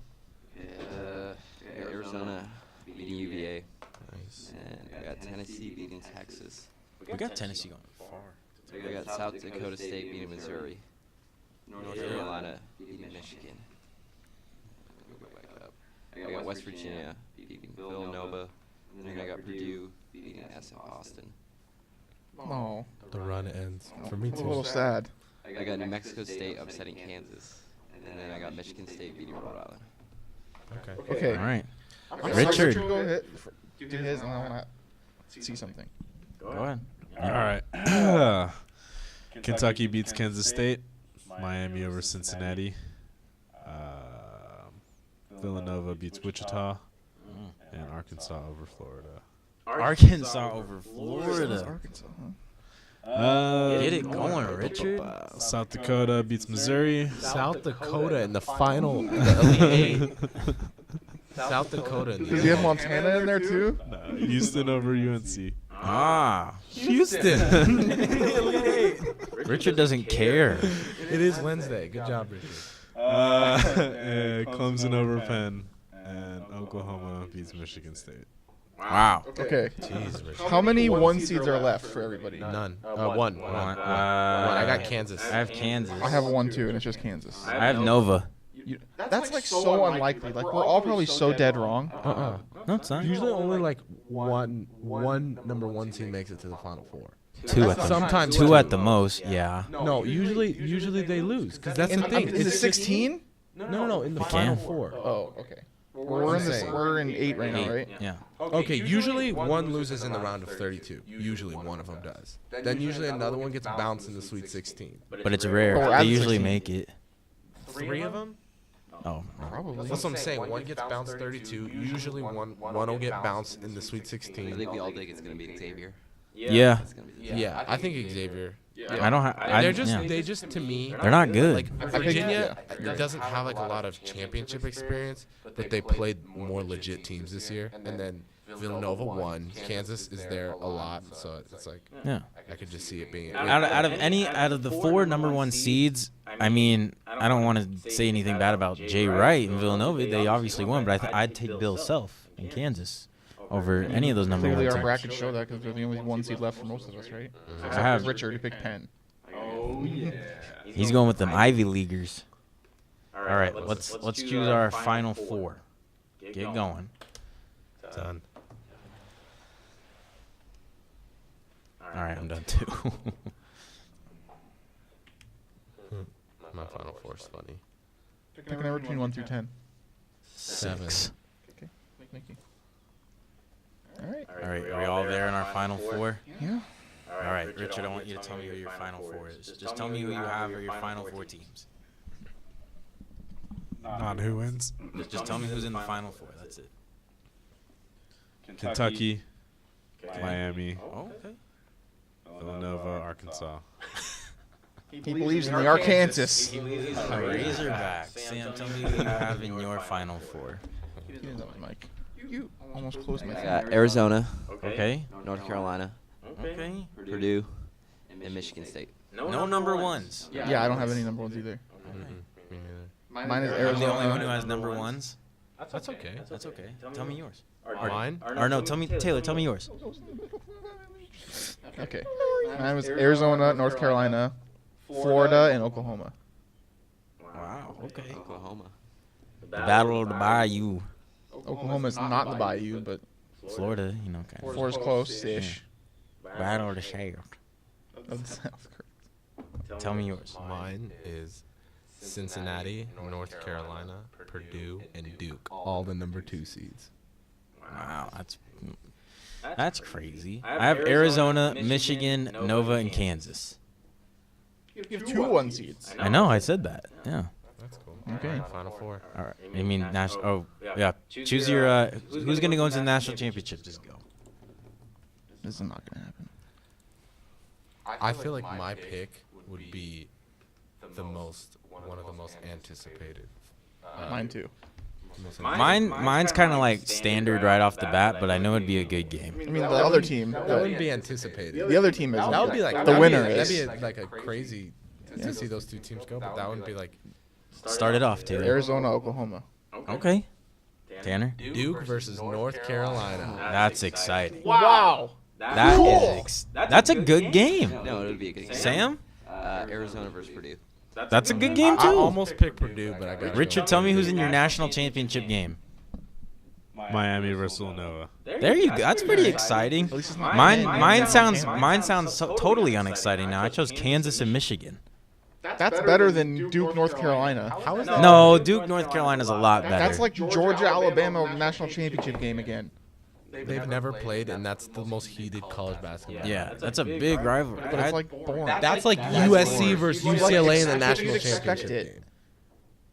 Arizona beating UVA. Nice. And I got Tennessee beating Texas. We got Tennessee going far. I got South Dakota State beating Missouri. North Carolina beating Michigan. Go back up. I got West Virginia beating Villanova. And then I got Purdue beating SF Austin. Oh, The run ends for me a little too. sad. I got New Mexico State upsetting Kansas. And then I got Michigan State beating Rhode Island. Okay. Okay. All right. Richard, Richard. go ahead. Do his, and I want to see something. Go ahead. All right. Kentucky beats Kansas State. Miami over Cincinnati. Villanova beats Wichita. And Arkansas over Florida. Arkansas over Florida. Arkansas, huh? Get it going, Richard. South Dakota beats Missouri. South Dakota in the final. The Elite Eight. South Dakota in the Does he have Montana in there too? Houston over UNC. Ah. Houston. Richard doesn't care. It is Wednesday. Good job, Richard. Clemson over Penn. And Oklahoma beats Michigan State. Wow. Okay. Jeez, Richard. How many one seeds are left for everybody? None. One. I got Kansas. I have Kansas. I have one too, and it's just Kansas. I have Nova. That's like so unlikely. Like we're all probably so dead wrong. No, it's not. Usually only like one number one team makes it to the final four. Two at the Sometimes two at the most. Yeah. No, usually they lose because that's the thing. Is it 16? No, in the They final can. four. Oh, okay. We're in 8 right now, right? Yeah. Okay, usually one loses in the round of 32. Usually one of them does. Then usually another one gets bounced in the Sweet 16. But it's rare. Oh, we're at They usually 16. make it. 3 of them? Oh. Probably. That's what I'm saying. One gets bounced 32. Usually one will get bounced in the Sweet I 16. think we all think it's going to be Xavier. Yeah. It's going to be Yeah, I think Xavier. I don't have. They just to me. They're not good. Like Virginia doesn't have like a lot of championship experience, but they played more legit teams this year. And then Villanova won. Kansas is there a lot, so it's like Yeah. I could just see it being. Out of the 4 number 1 seeds, I mean, I don't want to say anything bad about Jay Wright and Villanova. They obviously won, but I'd take Bill Self in Kansas over any of those number 1 Clearly, our teams. brackets show that because they're the only one seed left for most of us, right? I have. Richard, who picked Penn. He's going with them Ivy Leaguers. All right, let's choose our final 4. Get going. Done. All right, I'm done too. My final four is funny. Pick a number between 1 through 10. 6. Thank you. All right. All right, are we all there in our final 4? Yeah. All right, Richard, I want you to tell me who your final 4 is. Just tell me who you have for your final 4 teams. Not who wins. Just tell me who's in the final 4. That's it. Kentucky, Miami, Oh, okay. Villanova, Arkansas. He believes in the Arkansas. Razorbacks. Sam, tell me who you have in your final 4. He didn't know my mic. You almost closed my I thing. got Arizona, Okay. North Carolina, Okay. Purdue, and Michigan State. No number 1s. Yeah, I don't have any number 1s either. Me neither. Mine is I'm the only one who Arizona. has number 1s. That's okay. That's okay. Tell me yours. Mine? Or no, tell me Taylor. Tell me yours. Okay. Mine was Arizona, North Carolina, Florida, and Oklahoma. Wow. Okay. Oklahoma. The Battle of the Bayou. Oklahoma's not the Bayou, but Florida, you know, kind of. Florida's close-ish. Battle of the South. Of the South, correct. Tell me yours. Mine is Cincinnati, North Carolina, Purdue, and Duke. All the number 2 seeds. Wow, that's That's crazy. I have Arizona, Michigan, Nova, and Kansas. You have 2 1 seeds. I know. I said that. Yeah. That's cool. Okay. Final four. All right. I mean, national. Oh, yeah. Choose your. Who's gonna go into the national championship? Just go. This is not gonna happen. I feel like my pick would be one of the most anticipated. Mine too. Mine's kind of like standard right off the bat, but I know it'd be a good game. I mean, the other team. That wouldn't be anticipated. The other team is. That would be like the winner. That'd Is be like a crazy to see those two teams go, but that wouldn't be like Start it off, Taylor. Arizona, Oklahoma. Okay. Tanner. Duke versus North Carolina. That's exciting. Wow. That's a good game. No, it would be a good game. Sam. Arizona versus Purdue. That's a good game I too. almost picked Purdue, but I got Richard, tell me who's in your national championship game. Miami versus Villanova. There you go. That's pretty exciting. At least it's not Mine sounds totally unexciting now. I chose Kansas and Michigan. That's better than Duke, North Carolina. How is that? No, Duke, North Carolina's a lot better. That's like Georgia, Alabama national championship game again. They've never played, and that's the most heated college basketball. Yeah, that's a big rivalry. But it's like boring. That's like USC versus UCLA in the national You'd expect championship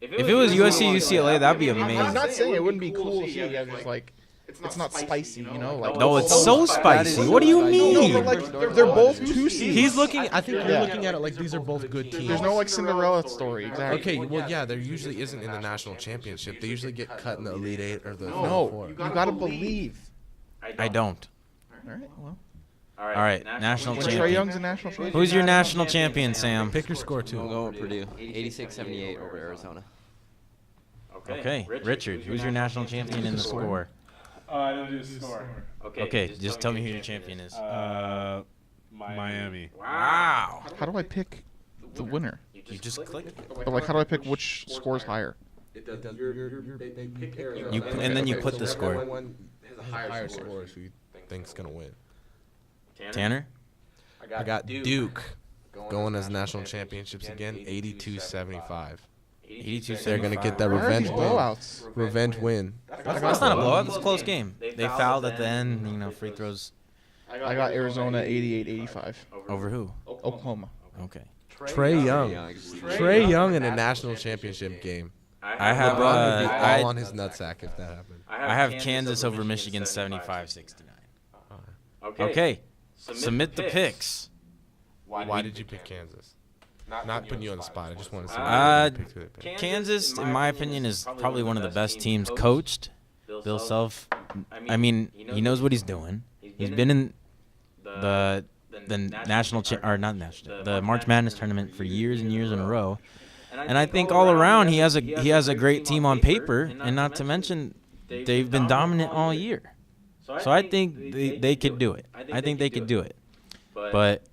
it. game. If it was USC UCLA, that'd be I'm amazing. not saying it wouldn't be cool to see. I'm just like, it's not spicy, you know? Like, No, it's so spicy. What do you No, mean? but like they're both 2 seeds. He's looking. I think you're Yeah. looking at it like these are both good teams. There's no like Cinderella story. Exactly. Okay, well, yeah, there usually isn't in the national championship. They usually get cut in the Elite Eight or the No, Final Four. you gotta believe. I don't. All right. Well, All right, national when Trae champion. Young's a national champion. Who's your national champion, Sam? Pick your score I'm too. going with Purdue. 86-78 over Arizona. Okay, Richard, who's your national champion in the score? I don't do score. Okay, just tell me who your champion is. Miami. Wow. How do I pick the winner? You just click. Or like, how do I pick which score's higher? And then you put the score. Everyone has a higher score is who you think's gonna win. Tanner? I got Duke going as national championships again, 82-75. 82. They're gonna get that Why are revenge these win. blowouts? Revenge win. That's not a blowout. That's a close game. They fouled at the end. Free throws. I got Arizona 88-85. Over who? Oklahoma. Okay. Trey Young. Trey Young in a national championship game. I have LeBron would be all I on his nutsack if that happened. have Kansas over Michigan 75-69. Okay. Submit the picks. Why did you pick Kansas? Not putting you on the spot. I just want to see. Kansas, in my opinion, is probably one of the best teams coached. Bill Self, I mean, he knows what he's doing. He's been in the national or not national, the March Madness tournament for years and years in a row. And I think all around he has a great team on paper, and not to mention they've been dominant all year. So I think they could do it. I think they could do it. But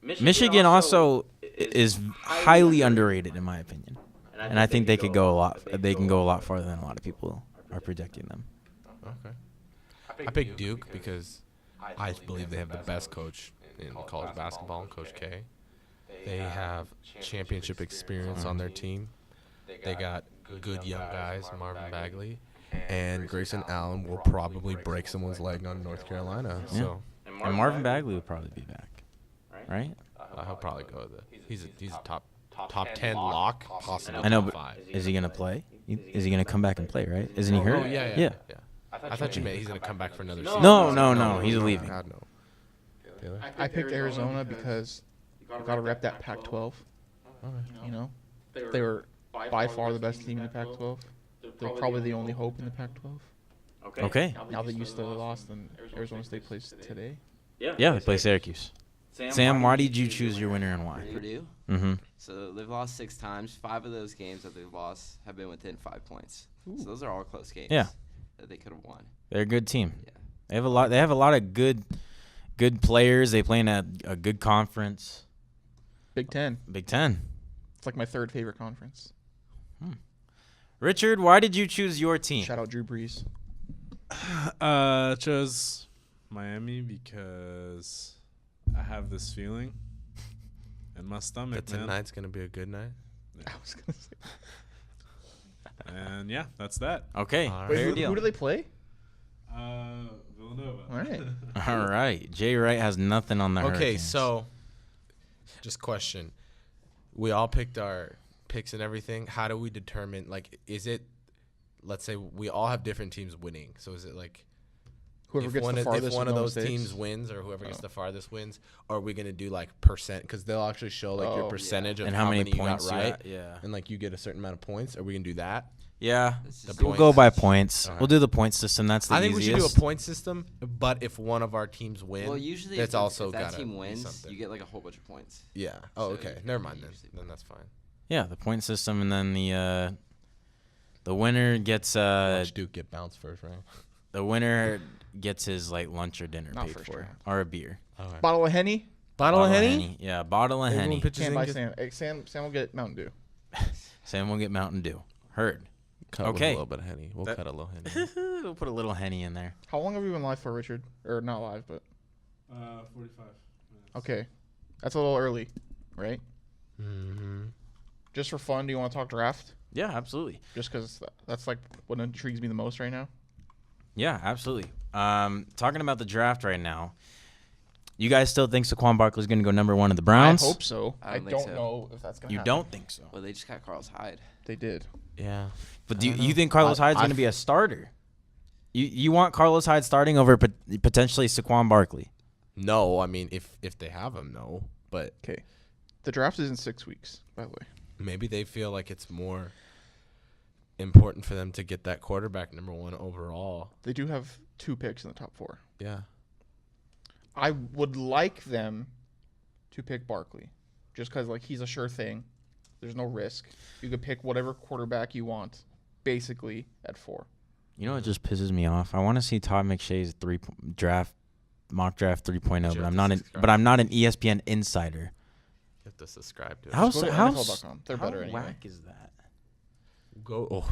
Michigan also is highly underrated in my opinion, and I think they could go a lot. They can go a lot farther than a lot of people are projecting them. Okay. I picked Duke because I believe they have the best coach in college basketball, Coach K. They have championship experience on their team. They got good young guys, Marvin Bagley, and Grayson Allen will probably break someone's leg on North Carolina. So And Marvin Bagley will probably be back, right? he'll probably go he's a top 10 lock, possibly I know, top but 5. is he gonna play? Is he gonna come back and play? Right? Isn't he hurt? Oh, yeah. I thought you meant he's gonna come back for another season. No, he's leaving. God, no. Taylor? I picked Arizona because you gotta rep that Pac-12. You know, they were by far the best team in the Pac-12. They're probably the only hope in the Pac-12. Okay. Now that UCLA lost, and Arizona State plays today. Yeah, they play Syracuse. Sam, why did you choose your winner and why? Purdue. Mm-hmm. So they've lost 6 times. 5 of those games that they've lost have been within 5 points. So those are all close games. Yeah. That they could have won. They're a good team. Yeah. They have a lot of good players. They play in a good conference. Big Ten. Big Ten. It's like my third favorite conference. Richard, why did you choose your team? Shout out Drew Brees. Chose Miami because I have this feeling in my stomach, That man. tonight's gonna be a good night. I was gonna say. And yeah, that's that. Okay, All right. Wait, fair who deal. do they play? Villanova Villanova. All right. All right. Jay Wright has nothing on the Okay, Hurricanes. so just question. We all picked our picks and everything. How do we determine, like, is it, let's say we all have different teams winning. So is it like Whoever gets the farthest if one with of no those mistakes. teams wins or whoever gets Oh. the farthest wins, or are we going to do like percent? Because they'll actually show like your Oh. percentage of and how many you points got you right. got, yeah. And like you get a certain amount of points. Are we going to do that? Yeah. That's The just We'll points. go by points. Alright. We'll do the point system. That's the I think easiest. we should do a point system, but if one of our teams win, Well, usually it's if, also if that gotta team be wins, something. you get like a whole bunch of points. Yeah. Oh, So okay. you- Never mind then. usually- Then that's fine. Yeah, the point system, and then the winner gets Watch Duke get bounced first round. the winner gets his like lunch or dinner Not paid first for, round. or a beer. All right. Bottle of Henny. Bottle of Henny. Yeah, bottle of Everyone Henny. pitches Can't in, buy gets- Sam. Hey, Sam will get Mountain Dew. Sam will get Mountain Dew. Heard. Cut with Okay. a little bit of Henny. We'll That- cut a little Henny. We'll put a little Henny in there. How long have you been live for, Richard? Or not live, but 45 minutes. okay. That's a little early, right? Mm-hmm. Just for fun, do you want to talk draft? Yeah, absolutely. Just because that's like what intrigues me the most right now. Yeah, absolutely. Talking about the draft right now, you guys still think Saquon Barkley's going to go number 1 of the Browns? I hope so. I I don't don't, think so. know if that's gonna You happen. don't think so. Well, they just got Carlos Hyde. They did. Yeah. But I do don't you know. think Carlos Hyde's I going to be a starter? You want Carlos Hyde starting over potentially Saquon Barkley? No, I mean if they have him, no. But Okay. The draft is in 6 weeks, by the way. maybe they feel like it's more important for them to get that quarterback number 1 overall. They do have 2 picks in the top 4. Yeah. I would like them to pick Barkley, just because like he's a sure thing. There's no risk. You could pick whatever quarterback you want, basically at 4. You know what just pisses me off? I want to see Todd McShay's mock draft 3.0, you but have I'm to not an ESPN insider. You have to subscribe to it. How Go to how NFL.com. They're better anyway. whack is that?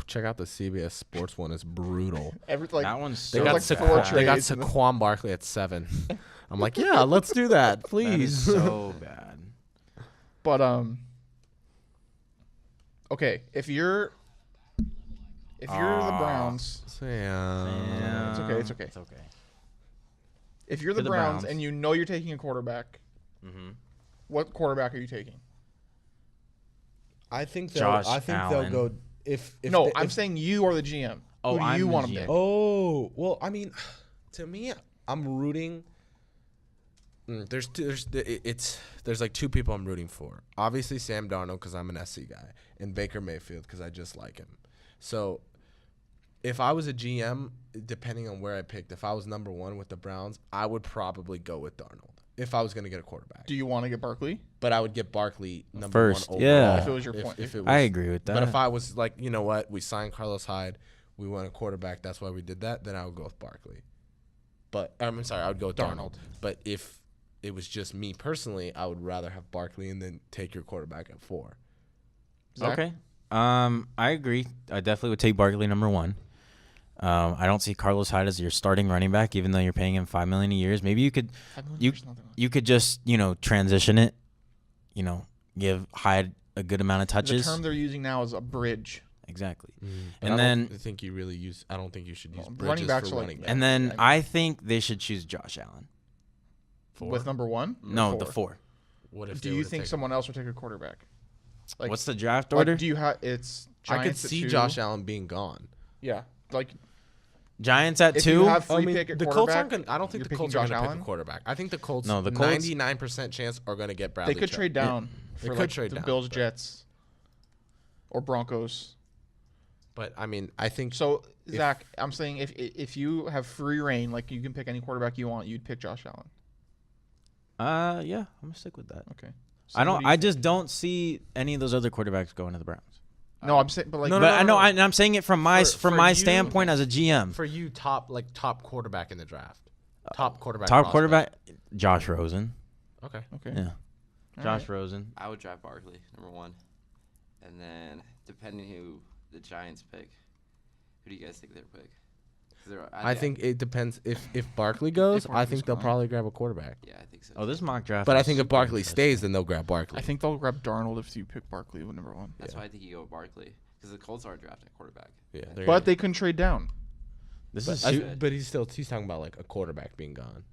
Check out the CBS Sports one. It's brutal. That one's They so There got was like bad. four they got trades in the- Saquon Barkley at 7. I'm like, yeah, let's do that, That is please. so bad. But okay, if you're the Browns, Sam. It's okay, it's okay. It's okay. if you're the the Browns Browns. and you know you're taking a quarterback, Mm-hmm. what quarterback are you taking? I think Josh they'll Allen. go if No, they- I'm if- saying you are the GM. Oh, Who do I'm you the want to GM. pick? Oh, well, I mean, to me, I'm rooting. There's like 2 people I'm rooting for. Obviously, Sam Darnold because I'm an SC guy, and Baker Mayfield because I just like him. So, if I was a GM, depending on where I picked, if I was number 1 with the Browns, I would probably go with Darnold if I was going to get a quarterback. Do you want to get Barkley? But I would get Barkley number First, 1 yeah. overall. If it was your point. If it was, I agree with that. But if I was like, you know what, we signed Carlos Hyde, we want a quarterback, that's why we did that, then I would go with Barkley. But I'm sorry, I would go with Darnold. But if it was just me personally, I would rather have Barkley and then take your quarterback at 4. Zach? Okay. I agree. I definitely would take Barkley number 1. I don't see Carlos Hyde as your starting running back, even though you're paying him $5 million a year. Maybe you could you could just transition it, give Hyde a good amount of The touches. term they're using now is a bridge. Exactly. But And I then don't think you really use. I don't think you should use Well, bridges running backs for are like- running back. and then Yeah. I think they should choose Josh Allen. 4? With number 1? Or No, 4? the 4. What if Do they you would've think taken- someone else would take a quarterback? Like, What's the draft like, order? do you have? It's I could Giants at see 2. Josh Allen being gone. Yeah, like Giants at if 2. you have free I mean, pick at the Colts quarterback, aren't gonna. I don't think you're the picking Colts are Josh going to pick Allen? a quarterback. I think the Colts. No, the Colts- 99% chance are going to get Bradley. They could Chubb. trade down They for could like trade the down, Bills, but- Jets, or Broncos. But I mean, I think So Zach, I'm saying if you have free reign, like you can pick any quarterback you want, you'd pick Josh Allen. Yeah, I'm gonna stick with that. Okay. I So don't. who do you I think? just don't see any of those other quarterbacks going to the Browns. No, I'm saying, but like, No, But no, I know. no. I'm saying it from my For my you- standpoint as a GM. for you, top quarterback in the draft. Top quarterback. Top prospect. quarterback, Josh Rosen. Okay. okay. Yeah, All Josh right. Rosen. I would draft Barkley, number 1. And then, depending who the Giants pick, who do you guys think they'll pick? 'Cause I think it depends. If Barkley goes, I Barkley's think they'll gone. probably grab a quarterback. Yeah, I think so. Oh, this mock draft. But I is think if super Barkley interesting. stays, then they'll grab Barkley. I think they'll grab Darnold if you pick Barkley with number 1. That's yeah. why I think you go with Barkley. Because the Colts are drafting a quarterback. Yeah, But they couldn't trade down. This But, is su- but he's talking about like a quarterback being gone.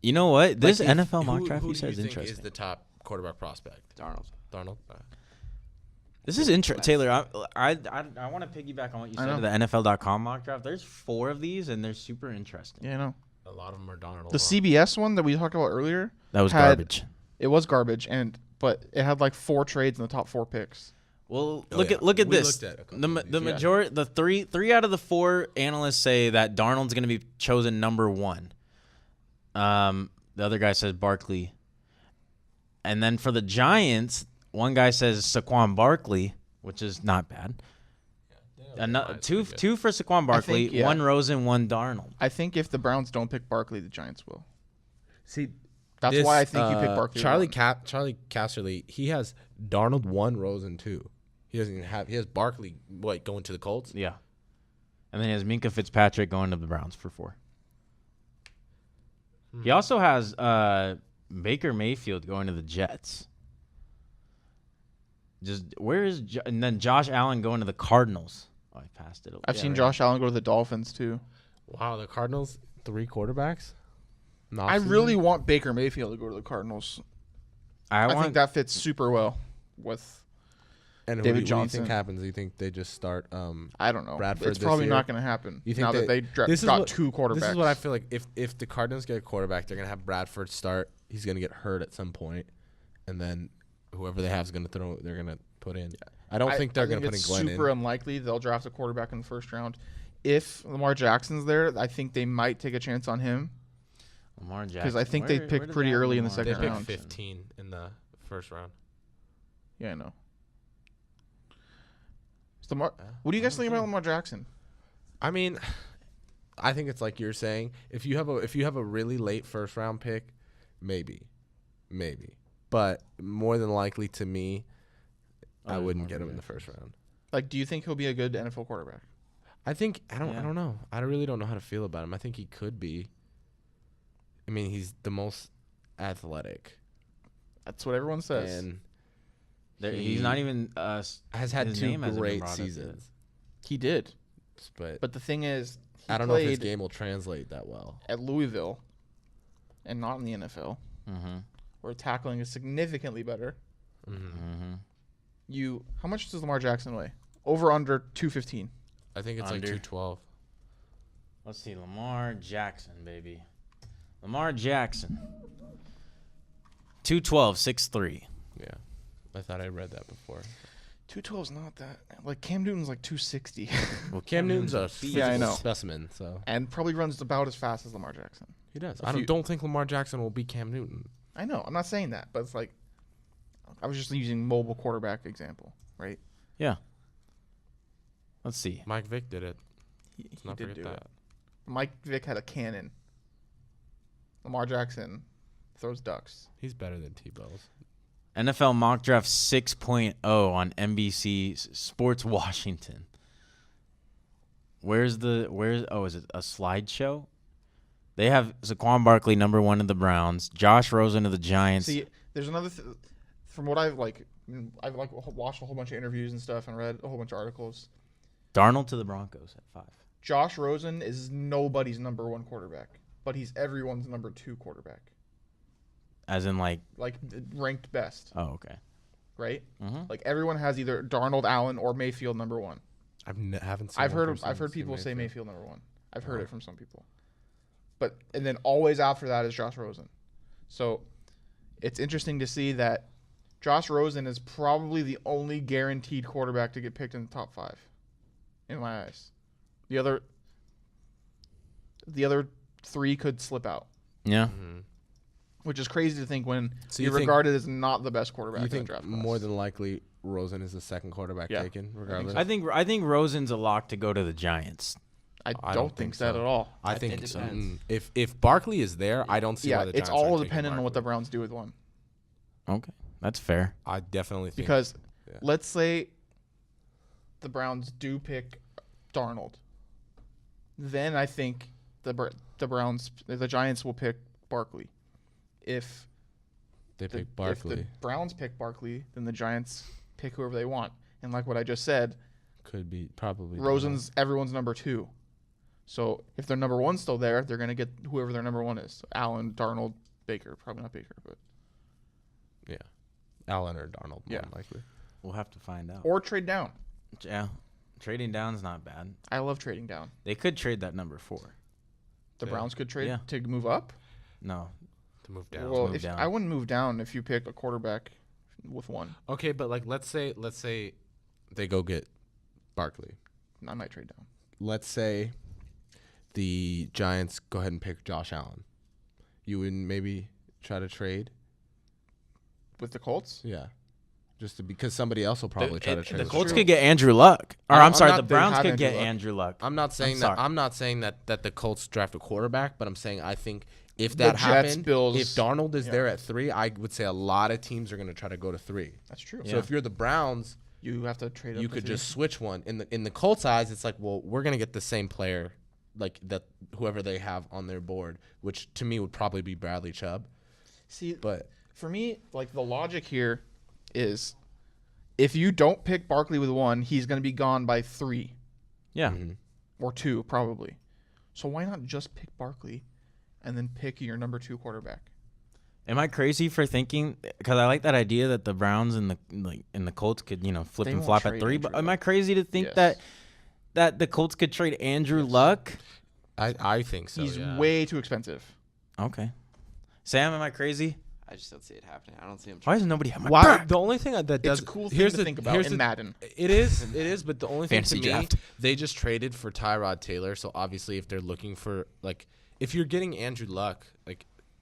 you know what? This Like, NFL mock draft who you do said you is think interesting. is the top quarterback prospect? Darnold. This is interesting, Taylor. I want to piggyback on what you I said to the NFL.com mock draft. There's 4 of these, and they're super interesting. Yeah, I know. A lot of them are Darnold. The CBS one that we talked about earlier, That was had- garbage. it was garbage, but it had like 4 trades in the top 4 picks. Well, Oh, look yeah. at We this. looked at a couple The of these, the yeah. majority, the three out of the 4 analysts say that Darnold's going to be chosen number 1. The other guy says Barkley, and then for the Giants, one guy says Saquon Barkley, which is not bad. Two for Saquon Barkley, think, yeah. 1 Rosen, 1 Darnold. I think if the Browns don't pick Barkley, the Giants will. See, That's why I think you pick Barkley. Charlie one. Charlie Casserly, he has Darnold 1, Rosen 2. He doesn't even have. He has Barkley going to the Colts. Yeah, and then he has Minka Fitzpatrick going to the Browns for 4. He also has Baker Mayfield going to the Jets. And then Josh Allen going to the Cardinals. Oh, I passed it. I've seen Josh Allen go to the Dolphins too. Wow, the Cardinals 3 quarterbacks. I really want Baker Mayfield to go to the Cardinals. I think that fits super well with. And David what do you Johnson. think happens? Do you think they just start? I don't know. Bradford It's this probably year? not going to happen. You think now that they this is got what- 2 quarterbacks. This is what I feel like. If the Cardinals get a quarterback, they're gonna have Bradford start. He's gonna get hurt at some point, and then whoever they have is gonna throw. They're gonna put in. I don't think they're gonna put in it's Glenn super in. unlikely they'll draft a quarterback in the first round. If Lamar Jackson's there, I think they might take a chance on him. Lamar Jackson. Because I think they picked does pretty have early in the Lamar They second Jackson? picked round. 15 in the first round. Yeah, I know. What do you guys think about Lamar Jackson? I mean, I think it's like you're saying. If you have a really late first round pick, maybe, but more than likely to me, I wouldn't get him in the first round. Like, do you think he'll be a good NFL quarterback? I think I Yeah. don't know. I really don't know how to feel about him. I think he could be. I mean, he's the most athletic That's what everyone says. and He's not even. has had His 2 name hasn't been great brought up yet. seasons. He did. But But the thing is, he I don't know if his played game will translate that well. at Louisville and not in the NFL, Mm-hmm. where tackling is significantly better. Mm-hmm. How much does Lamar Jackson weigh? Over under 215. I think it's like Under. 212. Let's see, Lamar Jackson, baby. Lamar Jackson. 212, 6'3". Yeah, I thought I read that before. 212 is not that. Like, Cam Newton's like 260. Well, Cam Newton's a Yeah, I know. physical specimen, so and probably runs about as fast as Lamar Jackson. he does. A I few- don't think Lamar Jackson will be Cam Newton. I know. I'm not saying that, but it's like, I was just using mobile quarterback example, right? Yeah. Let's see. Mike Vick did it. He Let's not did forget do that. it. Mike Vick had a cannon. Lamar Jackson throws ducks. He's better than Tebow's. NFL Mock Draft 6.0 on NBC Sports Washington. Is it a slideshow? They have Saquon Barkley number 1 of the Browns, Josh Rosen of the Giants. See, there's another from what I've watched a whole bunch of interviews and stuff and read a whole bunch of articles. Darnold to the Broncos at 5. Josh Rosen is nobody's number 1 quarterback, but he's everyone's number 2 quarterback. As in like, Ranked best, oh, okay. right? Mhm. Like everyone has either Darnold, Allen, or Mayfield number 1. Haven't seen. I've one heard person people say Mayfield number 1. I've heard Oh. it from some people. But and then always after that is Josh Rosen. So it's interesting to see that Josh Rosen is probably the only guaranteed quarterback to get picked in the top 5 in my eyes. The other 3 could slip out, Yeah. which is crazy to think when So you're you think- regarded as not the best quarterback You in the think draft class. more than likely Rosen is the second quarterback Yeah. taken, regardless? I think Rosen's a lock to go to the Giants. I I don't don't think think that so. at all. I think It depends. if Barkley is there, I don't see why Yeah, the it's Giants all aren't taking dependent on what the Barkley. Browns do with 1. Okay. That's fair. I definitely think Because yeah. let's say the Browns do pick Darnold, then I think the Giants will pick Barkley. If they the, pick Barkley. if the Browns pick Barkley, then the Giants pick whoever they want. And like what I just said, Could be probably Rosen's everyone's number 2. So if their number one's still there, they're gonna get whoever their number one is. So Allen, Darnold, Baker. Probably not Baker, but Allen or Darnold, more Yeah. than likely. We'll have to find out. or trade down. Yeah, trading down's not bad. I love trading down. They could trade that number 4. The Yeah. Browns could trade Yeah. to move up. No, To move down. Well, move if down. I wouldn't move down if you pick a quarterback with one. Okay, but like let's say they go get Barkley. I might trade down. Let's say the Giants go ahead and pick Josh Allen. You would maybe try to trade? With the Colts? Yeah. Just because somebody else will probably try to trade. the with Colts him. could get Andrew Luck. Or I'm I'm sorry, not- the they Browns have could Andrew get Luck. Andrew Luck. I'm not saying sorry. that the Colts draft a quarterback, but I'm saying I think if The that Jets, happened, Bills, if Darnold is yeah. there at 3, I would say a lot of teams are going to try to go to 3. That's true. So if you're the Browns, You have to trade up you to could 3. just switch one. In the Colts' eyes, it's like, well, we're going to get the same player, like that whoever they have on their board, which to me would probably be Bradley Chubb. See, But for me, like the logic here is if you don't pick Barkley with 1, he's going to be gone by 3 Yeah. Mhm. or 2 probably. So why not just pick Barkley and then pick your number 2 quarterback? Am I crazy for thinking? Because I like that idea that the Browns and the Colts could flip They and won't flop at trade 3. Andrew But am I Luck. crazy to think Yes. that the Colts could trade Andrew Luck? I think so. He's yeah. way too expensive. Okay. Sam, am I crazy? I just don't see it happening. I don't see him. Why does nobody have my Why, back? the only thing that does It's a cool thing here's to the, think about here's in the- Madden. It is, but the only thing to Fantasy me, draft. they just traded for Tyrod Taylor. So obviously, if they're looking for if you're getting Andrew Luck,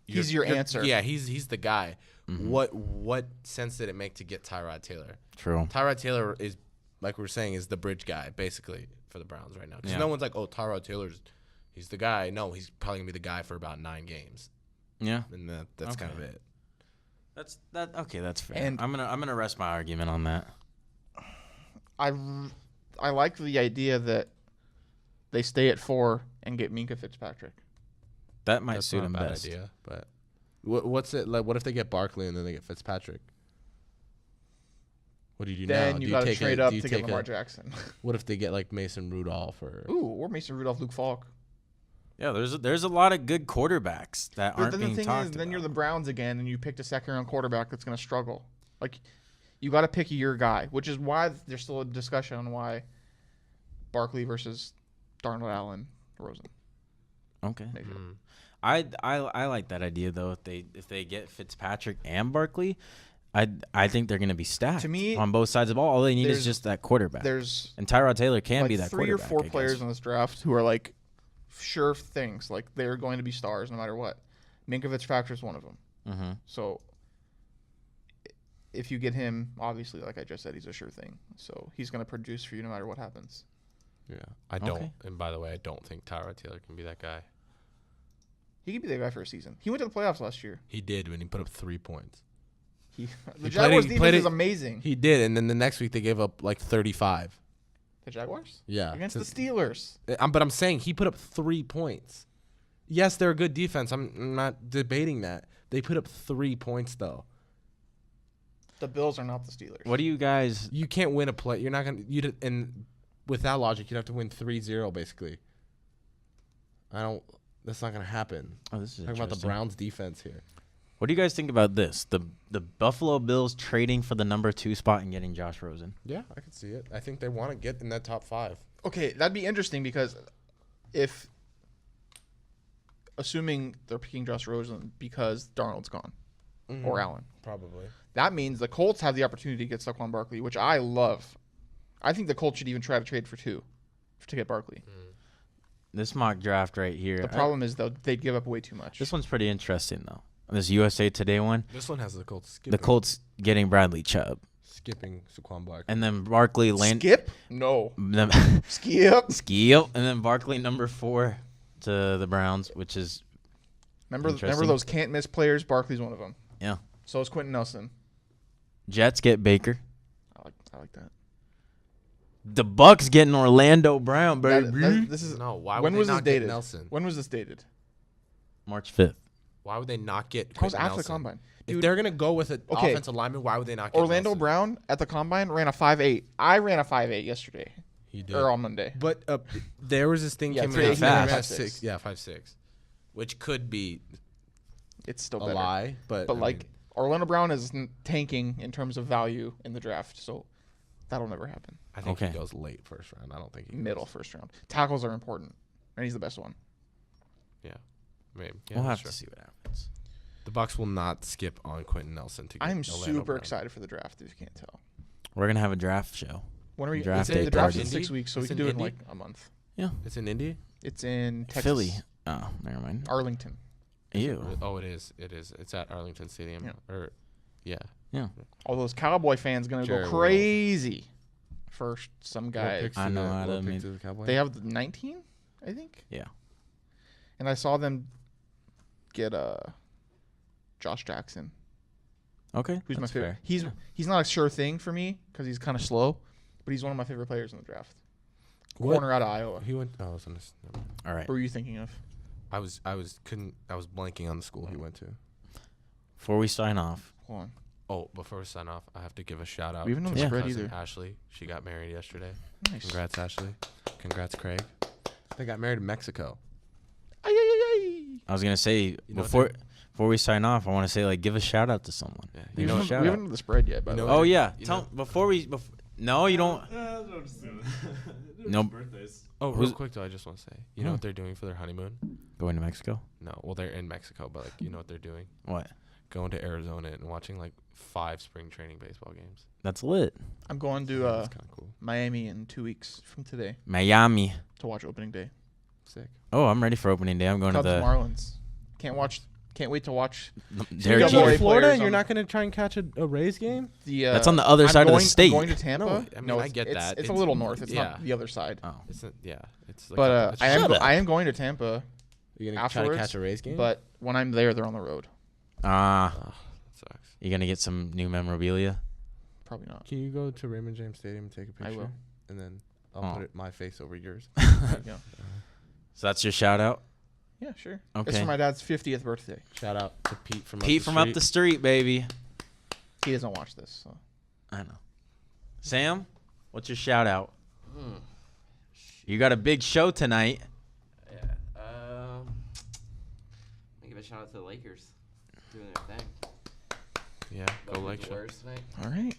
He's your answer. Yeah, he's the guy. What sense did it make to get Tyrod Taylor? True. Tyrod Taylor is, like we were saying, is the bridge guy basically for the Browns right now. Because Yeah. no one's like, oh, Tyrod Taylor's, he's the guy. No, he's probably gonna be the guy for about 9 games, Yeah. and that's kind of Okay. it. Okay, that's fair. And- I'm gonna rest my argument on that. I like the idea that they stay at 4 and get Minka Fitzpatrick. That might That's suit not a him bad best. idea, but what's it like? What if they get Barkley and then they get Fitzpatrick? What do you do now? Then Do you got to take trade a- up do you to get take Lamar a- Jackson. What if they get like Mason Rudolph or? Ooh, or Mason Rudolph, Luke Falk. Yeah, there's a lot of good quarterbacks that But aren't then the being thing talked is, then you're the about. Browns again, and you picked a second-round quarterback that's going to struggle. Like, you got to pick your guy, which is why there's still a discussion on why Barkley versus Darnold, Allen, Rosen. Okay. Mayfield. Mm. I like that idea though. If they get Fitzpatrick and Barkley, I think they're gonna be stacked. To me, on both sides of the ball. All they need is there's- just that quarterback. There's And Tyrod Taylor can like be that 3 or quarterback. 4 I guess. players in this draft who are like sure things, like they're going to be stars no matter what. Minka Fitzpatrick is one of them. Mm-hmm. So if you get him, obviously, like I just said, he's a sure thing. So he's going to produce for you no matter what happens. Yeah, I don't. Okay. And by the way, I don't think Tyrod Taylor can be that guy. He could be the guy for a season. He went to the playoffs last year. He did when he put up 3 points. The played Jaguars it- he defense played is it- amazing. He did, and then the next week they gave up like 35. The Jaguars? Yeah, Against the to- Steelers. But I'm saying he put up 3 points. Yes, they're a good defense. I'm not debating that. They put up 3 points though. The Bills are not the Steelers. What do you guys? You can't win a play. You're not gonna. And with that logic, you'd have to win 3-0 basically. That's not gonna happen. Oh, this is Talking about the interesting. Browns defense here. What do you guys think about this? The Buffalo Bills trading for the number 2 spot and getting Josh Rosen. Yeah, I can see it. I think they want to get in that top 5. Okay, that'd be interesting because if, assuming they're picking Josh Rosen because Darnold's gone or Allen, Probably. that means the Colts have the opportunity to get Saquon Barkley, which I love. I think the Colts should even try to trade for 2 to get Barkley. This mock draft right here. The problem is, though, they'd give up way too much. This one's pretty interesting though. This USA Today one. This one has the Colts skipping. The Colts getting Bradley Chubb, skipping Saquon Barkley. and then Barkley land. Skip? No. Them Skip. Skill, and then Barkley number 4 to the Browns, which is Remember Interesting. those can't miss players? Barkley's one of them. yeah. So is Quentin Nelson. Jets get Baker. I like that. The Bucks getting Orlando Brown, baby. This is No, why when would was they this not get dated? Nelson? When was this dated? March 5th. Why would they not get That was Quentin after the Nelson? combine. If Dude, they're gonna go with an Okay. offensive lineman, why would they not get Orlando Nelson? Brown at the combine ran a 5.8. I ran a 5.8 yesterday. He did. or on Monday. But there was this thing Yeah, came three, out. eight, He had fast. 6. Yeah, 5'6", which could be It's still a better. lie, but But I like mean, Orlando Brown is tanking in terms of value in the draft, so that'll never happen. I think Okay. he goes late first round. I don't think he Middle first round. Tackles are important, and he's the best one. Maybe. Yeah, We'll that's have true. to see what happens. The Bucks will not skip on Quentin Nelson to get I'm Orlando super Brown. excited for the draft. If you can't tell, We're gonna have a draft show. when are we? Draft it's in- day the draft's in party. 6 weeks, so we It's can in do it in Indy? like a month. It's in Indy. It's in Texas, Philly. Oh, never mind. Arlington. Ew. Oh, it is. It is. It's at Arlington Stadium. Yeah. Or, yeah. All those Cowboy fans gonna Jerry go World. crazy. First, some What guy. picks I do know the- how to what picks mean- do the Cowboys? They have the 19, I think. Yeah. And I saw them get Josh Jackson, Okay. who's my that's favorite. fair. He's not a sure thing for me because he's kind of slow, but he's one of my favorite players in the draft. What? Corner out of Iowa. He went. Oh, I was on this. Never mind. All right. Who were you thinking of? I was blanking on the school he went to. Before we sign off, Hold on. Oh, before we sign off, I have to give a shout out. We haven't done to the Yeah. my spread cousin either. Ashley, she got married yesterday. Nice. Congrats, Ashley. Congrats, Craig. They got married in Mexico. Ay, ay, ay, ay. I was gonna say You know before we sign off, I want to say like give a shout out to someone. Yeah. We You know, haven't, shout we out. haven't done the spread yet, by You the know way. Oh yeah. You Tell know- before we. No, you don't. No. Birthdays. oh, Who's- real quick though, I just want to say, you know Hmm. what they're doing for their honeymoon? Going to Mexico. No, well they're in Mexico, but like you know what they're doing? What? Going to Arizona and watching like 5 spring training baseball games. That's lit. I'm going to That's kind of cool. Miami in 2 weeks from today Miami. to watch opening day. Sick. Oh, I'm ready for opening day. I'm going Cubs to the Marlins. Can't wait to watch Derek Double Jeter. A Florida, players and you're on- not going to try and catch a Rays game? the. That's on the other I'm side of the going- state. I'm going to Tampa. No, I mean, I it's- get it's, that. It's a It's- little north. It's yeah. not the other side. Oh. It's like But it's I am Shut up. I am going to Tampa. you're going to try to afterwards, catch a Rays game? But when I'm there, they're on the road. Ah, Oh, that sucks. you gonna get some new memorabilia? Probably not. Can you go to Raymond James Stadium and take a picture? I will. And then I'll Oh. put my face over yours. There you go. So that's your shout out. Yeah, sure. Okay. It's for my dad's 50th birthday. Shout out to Pete from Pete from up the street, baby. He doesn't watch this. So. I know. Sam, what's your shout out? Hmm. You got a big show tonight. Yeah. I give a shout out to the Lakers doing their thing. Yeah, go Voting like the Warriors tonight. All right.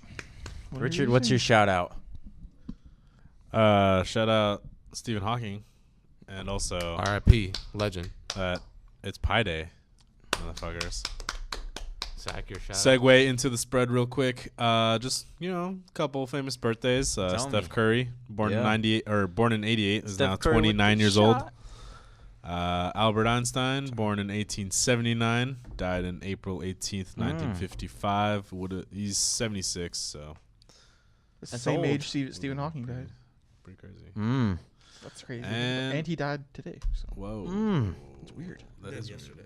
What are Richard, you what's your saying? shout out? Shout out Stephen Hawking, and also R.I.P. Legend. that it's Pi Day, motherfuckers. Zach, your shout out. Segue into the spread real quick. Just a couple famous birthdays. Tell Steph me. Curry, born Yeah. in '98 or born in '88, is Steph now Curry with 29 the years old. shot. Albert Einstein, born in 1879, died in April 18th, 1955. He's 76, so The That's same old. age Stephen Hawking died. pretty crazy. Mm. That's crazy. And- And he died today. So Whoa, Mm. it's weird. that is yesterday.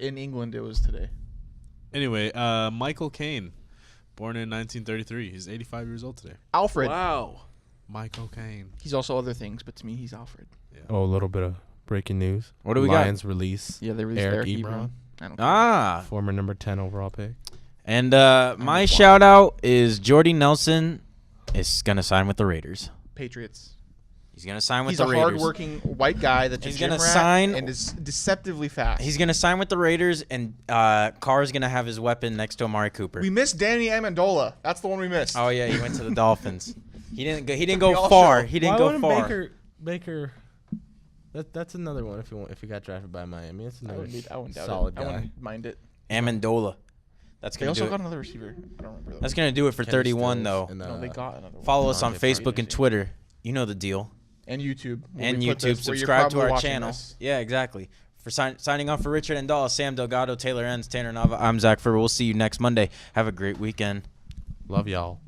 In England it was today. Anyway, Michael Caine, born in 1933. He's 85 years old today. Alfred. Wow. Michael Caine. He's also other things, but to me he's Alfred. Yeah. Oh, a little bit of breaking news. What do we Lions release Yeah, they released Eric Eric Ebron. Ebron. I don't care. Ah. former number 10 overall pick. And my shout out is Jordy Nelson is gonna sign with the Raiders. Patriots. He's gonna sign with He's the a Raiders. hardworking white guy that's He's a gym gonna rat sign- and is deceptively fast. He's gonna sign with the Raiders, and Carr's gonna have his weapon next to Amari Cooper. We missed Danny Amendola. That's the one we missed. Oh yeah, he went to the Dolphins. He didn't go. He didn't We go all far. show. He didn't go far. Baker. That's another one if he got drafted by Miami. That's I another wouldn't doubt solid it. I guy. wouldn't mind it. Amendola. That's They gonna also do got it. another receiver. I don't remember. That's gonna do it for Kenny 31 Stills though. and, No, they got another one. Follow us on DeAndre Facebook Hopkins. and Twitter. You know the deal. And YouTube. where And we put YouTube. this, where you're Subscribe to probably our watching channel. this. Yeah, exactly. For signing off for Richard Endala, Sam Delgado, Taylor Enns, Tanner Nava, I'm Zach Ferber. We'll see you next Monday. Have a great weekend. Love y'all.